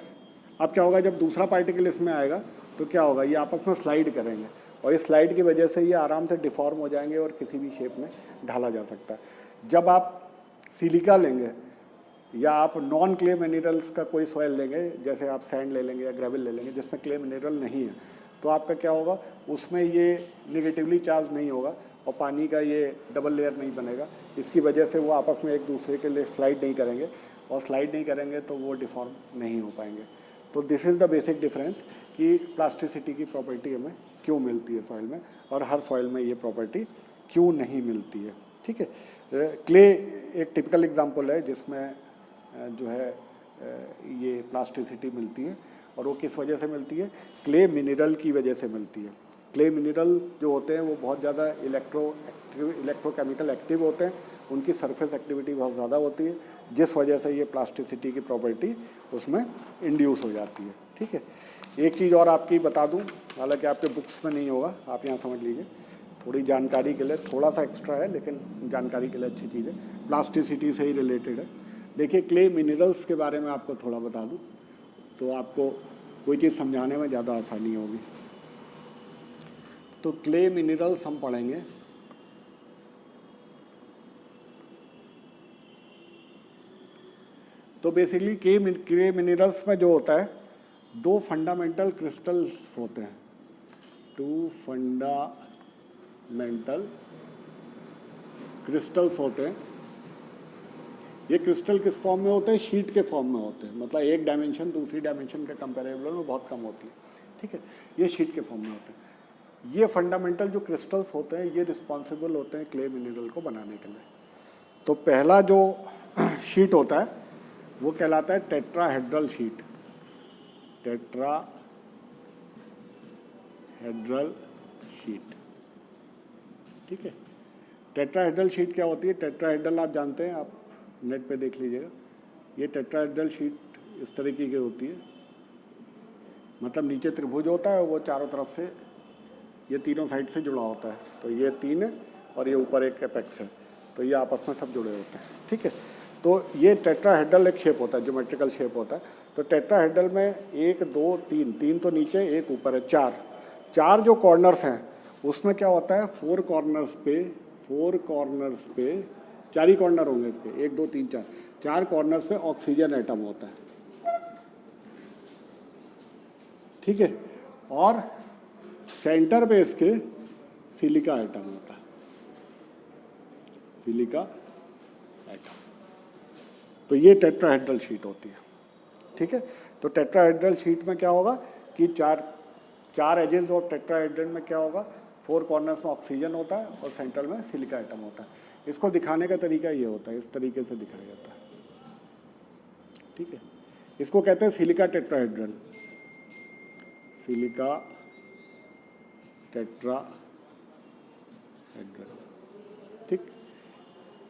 अब क्या होगा, जब दूसरा पार्टिकल इसमें आएगा तो क्या होगा, ये आपस में स्लाइड करेंगे और इस स्लाइड की वजह से ये आराम से डिफॉर्म हो जाएंगे और किसी भी शेप में ढाला जा सकता है। जब आप सिलिका लेंगे या आप नॉन क्ले मिनरल्स का कोई सॉइल लेंगे, जैसे आप सैंड ले लेंगे या ग्रेवल ले लेंगे जिसमें क्ले मिनरल नहीं है, तो आपका क्या होगा, उसमें ये निगेटिवली चार्ज नहीं होगा और पानी का ये डबल लेयर नहीं बनेगा। इसकी वजह से वो आपस में एक दूसरे के लिए स्लाइड नहीं करेंगे और स्लाइड नहीं करेंगे तो वो डिफॉर्म नहीं हो पाएंगे। तो this is the basic difference कि प्लास्टिसिटी की प्रॉपर्टी हमें क्यों मिलती है सॉइल में और हर सॉइल में ये प्रॉपर्टी क्यों नहीं मिलती है। ठीक है, क्ले एक टिपिकल एग्जांपल है जिसमें जो है ये प्लास्टिसिटी मिलती है और वो किस वजह से मिलती है, क्ले मिनरल की वजह से मिलती है। क्ले मिनरल जो होते हैं वो बहुत ज़्यादा इलेक्ट्रोकेमिकल एक्टिव होते हैं, उनकी सरफेस एक्टिविटी बहुत ज़्यादा होती है जिस वजह से ये प्लास्टिसिटी की प्रॉपर्टी उसमें इंड्यूस हो जाती है। ठीक है, एक चीज़ और आपकी बता दूं, हालांकि आपके बुक्स में नहीं होगा, आप यहाँ समझ लीजिए, थोड़ी जानकारी के लिए थोड़ा सा एक्स्ट्रा है लेकिन जानकारी के लिए अच्छी चीज़ है, प्लास्टिसिटी से ही रिलेटेड है। देखिए, क्ले मिनरल्स के बारे में आपको थोड़ा बता दूं तो आपको कोई चीज़ समझाने में ज़्यादा आसानी होगी। तो क्ले मिनरल्स हम पढ़ेंगे तो बेसिकली क्ले मिनरल्स में जो होता है दो फंडामेंटल क्रिस्टल्स होते हैं, टू फंडामेंटल क्रिस्टल्स होते हैं। ये क्रिस्टल किस फॉर्म में होते हैं, शीट के फॉर्म में होते हैं, मतलब एक डायमेंशन दूसरी डायमेंशन के कंपेरेबल में बहुत कम होती है। ठीक है, ये शीट के फॉर्म में होते हैं। ये फंडामेंटल जो क्रिस्टल्स होते हैं ये रिस्पॉन्सिबल होते हैं क्ले मिनरल को बनाने के लिए। तो पहला जो शीट होता है वो कहलाता है टेट्राहेड्रल शीट, टेट्राहेड्रल शीट। ठीक है, टेट्राहेड्रल शीट क्या होती है, टेट्राहेड्रल आप जानते हैं, आप नेट पे देख लीजिएगा। ये टेट्राहेड्रल शीट इस तरीके की होती है, मतलब नीचे त्रिभुज होता है, वो चारों तरफ से ये तीनों साइड से जुड़ा होता है। तो ये तीन है और ये ऊपर एक एपेक्स है, तो ये आपस में सब जुड़े होते हैं। ठीक है, तो ये टेट्राहेड्रल एक शेप होता है, ज्योमेट्रिकल शेप होता है। तो टेट्राहेड्रल में 1 2 3, 3 तो नीचे एक ऊपर है, 4 जो कॉर्नर्स हैं उसमें क्या होता है, 4 कॉर्नर्स पे 4 ही कॉर्नर होंगे इसके, 1 2 3 4 कॉर्नर्स पे ऑक्सीजन एटम होता है। ठीक है, और सेंटर पे इसके सिलिका एटम होता है, सिलिका एटम। तो ये टेट्राहेड्रल शीट होती है। ठीक है, तो टेट्राहेड्रल शीट में क्या होगा कि चार एजेस ऑफ टेट्राहेड्रल में क्या होगा, 4 कॉर्नर्स में ऑक्सीजन होता है और सेंटर में सिलिका एटम होता है। इसको दिखाने का तरीका ये होता है, इस तरीके से दिखाया जाता है, ठीक है। इसको कहते हैं सिलिका टेट्राहेड्रल, सिलिका टेट्राहेड्रल, ठीक।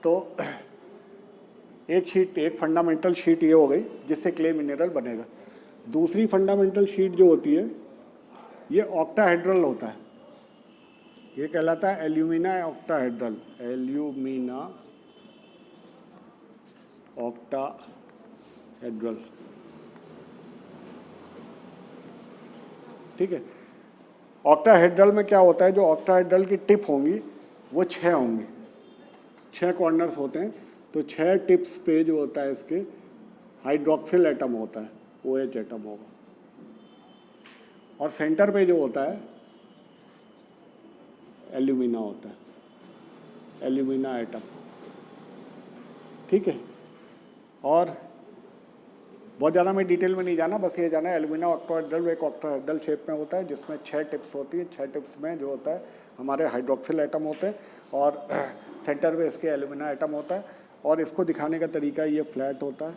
तो एक शीट, एक फंडामेंटल शीट ये हो गई जिससे क्ले मिनरल बनेगा। दूसरी फंडामेंटल शीट जो होती है ये ऑक्टाहेड्रल होता है, ये कहलाता है एल्यूमिना ऑक्टाहेड्रल, एल्यूमिना ऑक्टाहेड्रल, ठीक है। ऑक्टाहेड्रल में क्या होता है, जो ऑक्टाहेड्रल की टिप होंगी वो 6 होंगी, 6 कॉर्नर्स होते हैं, तो 6 टिप्स पे जो होता है इसके हाइड्रोक्सिल एटम होता है, OH एटम होगा, और सेंटर पे जो होता है एल्यूमिना होता है, एल्यूमिना एटम, ठीक है। और बहुत ज़्यादा मैं डिटेल में नहीं जाना, बस ये जाना है एल्यूमिना ऑक्टाहेड्रल एक ऑक्टाहेड्रल शेप में होता है जिसमें 6 टिप्स होती है, 6 टिप्स में जो होता है हमारे हाइड्रोक्सिल एटम होते हैं और सेंटर पे इसके एल्यूमिना एटम होता है। और इसको दिखाने का तरीका ये फ्लैट होता है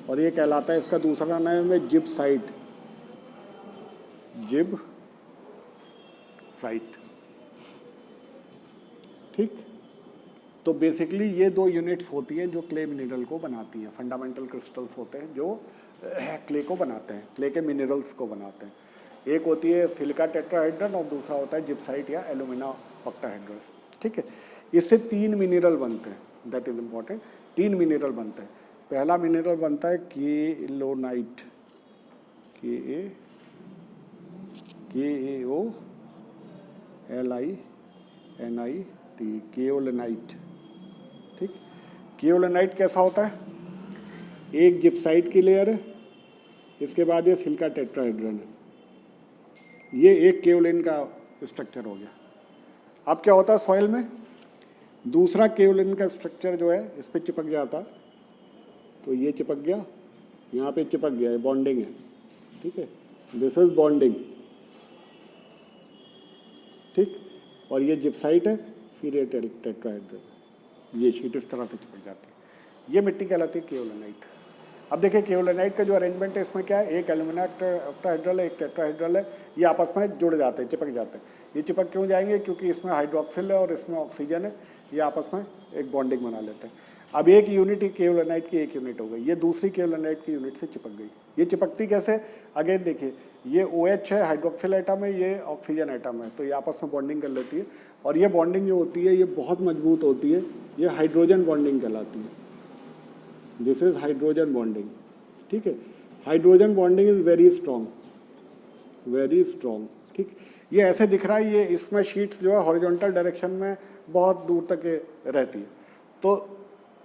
और ये कहलाता है, इसका दूसरा नाम है जिप्साइट, जिप्साइट, ठीक। तो बेसिकली ये 2 यूनिट्स होती हैं जो क्ले मिनरल को बनाती हैं, फंडामेंटल क्रिस्टल्स होते हैं जो क्ले को बनाते हैं, क्ले के मिनरल्स को बनाते हैं। एक होती है सिलिका टेट्राहेड्रल और दूसरा होता है जिप्साइट या एल्यूमिना ऑक्टाहेड्रल, ठीक है। इससे 3 मिनरल बनते हैं, दैट इज इम्पॉर्टेंट। 3 मिनरल बनते हैं। पहला मिनरल बनता है केलोनाइट, KAOLINIT, केओलिनाइट, ठीक। केओलिनाइट कैसा होता है, एक जिप्साइट की लेयर है, इसके बाद ये सिलिका टेट्राहेड्रल है, ये एक केओलिन का स्ट्रक्चर हो गया। अब क्या होता है सॉइल में, दूसरा केओलिन का स्ट्रक्चर जो है इस पर चिपक जाता, तो ये चिपक गया, यहाँ पे चिपक गया, ये बॉन्डिंग है, ठीक है, दिस इज बॉन्डिंग, ठीक। और ये जिप्साइट है, फिर ये टेट्राहेड्रल, ये शीट इस तरह से चिपक जाती है, ये मिट्टी कहलाती है केओलिनाइट। अब देखिए केओलिनाइट का जो अरेंजमेंट है इसमें क्या है, एक एल्यूमिना ऑक्टाहेड्रल है, एक टेट्राहेड्रल है, ये आपस में जुड़ जाते हैं, चिपक जाते हैं। ये चिपक क्यों जाएंगे, क्योंकि इसमें हाइड्रोक्सिल है और इसमें ऑक्सीजन है, ये आपस में एक बॉन्डिंग बना लेते हैं। अब एक यूनिट केओलिनाइट की एक यूनिट हो गई, ये दूसरी केओलिनाइट की यूनिट से चिपक गई। ये चिपकती कैसे, अगेन देखिए, ये OH है, हाइड्रोक्सिल एटम है, ये ऑक्सीजन एटम है, तो ये आपस में बॉन्डिंग कर लेती है और ये बॉन्डिंग जो होती है ये बहुत मजबूत होती है, ये हाइड्रोजन बॉन्डिंग कहलाती है, दिस इज हाइड्रोजन बॉन्डिंग, ठीक है। Hydrogen bonding is very strong, very strong, ठीक। ये ऐसे दिख रहा है, ये इसमें शीट्स जो है हॉरिजॉन्टल डायरेक्शन में बहुत दूर तक रहती है। तो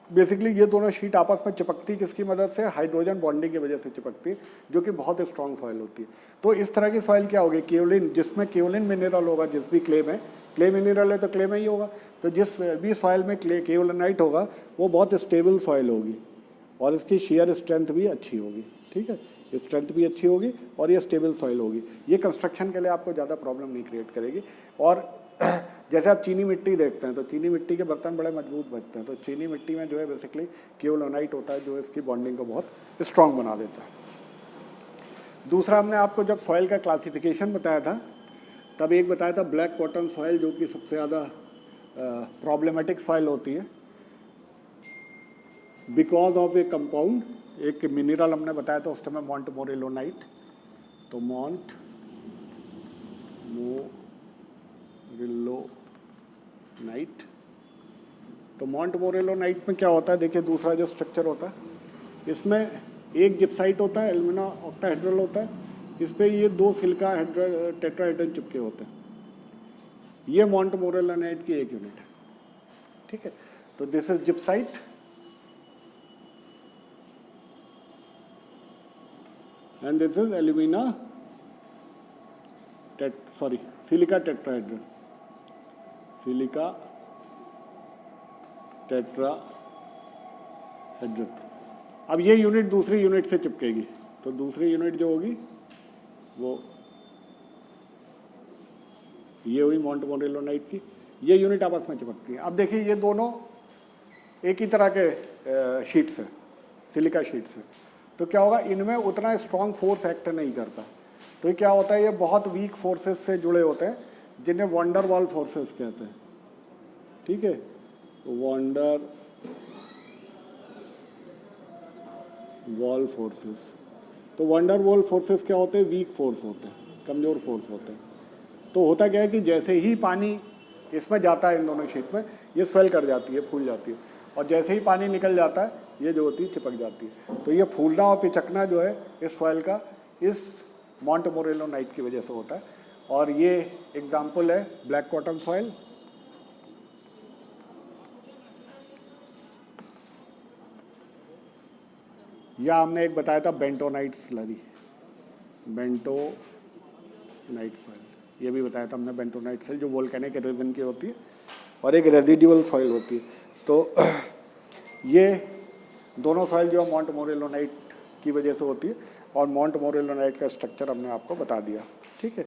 बेसिकली ये दोनों शीट आपस में चिपकती किसकी मदद से, हाइड्रोजन बॉन्डिंग की वजह से चिपकती है, जो कि बहुत स्ट्रॉन्ग सॉइल होती है। तो इस तरह की सॉइल क्या होगी, केओलिन, जिसमें केओलिन मिनरल होगा, जिस भी क्ले में, क्ले मिनरल है तो क्ले में ही होगा, तो जिस भी सॉइल में क्ले केओलिनाइट होगा वो बहुत स्टेबल सॉइल होगी और इसकी शेयर स्ट्रेंथ भी अच्छी होगी, ठीक है, स्ट्रेंथ भी अच्छी होगी और ये स्टेबल सॉइल होगी। ये कंस्ट्रक्शन के लिए आपको ज़्यादा प्रॉब्लम नहीं क्रिएट करेगी। और जैसे आप चीनी मिट्टी देखते हैं तो चीनी मिट्टी के बर्तन बड़े मजबूत बनते हैं, तो चीनी मिट्टी में जो है बेसिकली केओलिनाइट होता है जो इसकी बॉन्डिंग को बहुत स्ट्रॉन्ग बना देता है। दूसरा, हमने आपको जब सॉइल का क्लासिफिकेशन बताया था तब एक बताया था ब्लैक कॉटन सॉइल, जो कि सबसे ज़्यादा प्रॉब्लमेटिक सॉइल होती है बिकॉज ऑफ ए कंपाउंड, एक मिनरल हमने बताया था उस टाइम मोंटमोरेलोनाइट, तो मोंटमोरेलोनाइट, तो मोंटमोरेलोनाइट में क्या होता है, देखिए दूसरा जो स्ट्रक्चर होता है इसमें एक जिप्साइट होता है, एल्यूमिना ऑक्टाहेड्रल होता है, इस पर ये 2 सिलिका टेट्राहेड्रल चिपके होते हैं, ये मोंटमोरेलोनाइट की एक यूनिट है, ठीक है। तो this is gypsite and this is alumina silica tetrahedral, silica tetrahedral। अब ये यूनिट दूसरी यूनिट से चिपकेगी, तो दूसरी यूनिट जो होगी वो ये हुई मोंटमोरेलोनाइट की, ये यूनिट आपस में चिपकती हैं। अब देखिए ये दोनों एक ही तरह के शीट्स हैं, सिलिका शीट्स हैं, तो क्या होगा, इनमें उतना स्ट्रॉन्ग फोर्स एक्ट नहीं करता। तो ये क्या होता है, ये बहुत वीक फोर्सेस से जुड़े होते हैं जिन्हें वंडर वॉल फोर्सेस कहते हैं। ठीक है, वंडर वॉल फोर्सेस। तो वंडर वॉल फोर्सेस क्या होते हैं, वीक फोर्स होते हैं, कमज़ोर फोर्स होते हैं। तो होता क्या है कि जैसे ही पानी इसमें जाता है, इन दोनों शीट में, ये स्वेल कर जाती है, फूल जाती है, और जैसे ही पानी निकल जाता है ये जो होती है चिपक जाती है। तो ये फूलना और पिचकना जो है इस सॉइल का इस माउंट मोरेलोनाइट की वजह से होता है। और ये एग्जाम्पल है ब्लैक कॉटन सॉइल, या हमने एक बताया था बेंटोनाइट स्लरी, बेंटोनाइट सॉइल, ये भी बताया था हमने, बेंटोनाइट सॉइल जो वोल्केनिक इरोजन की होती है और एक रेजिडुअल सॉइल होती है। तो ये दोनों सॉइल जो माउंट मोरेलोनाइट की वजह से होती है, और माउंट मोरेलोनाइट का स्ट्रक्चर हमने आपको बता दिया। ठीक है।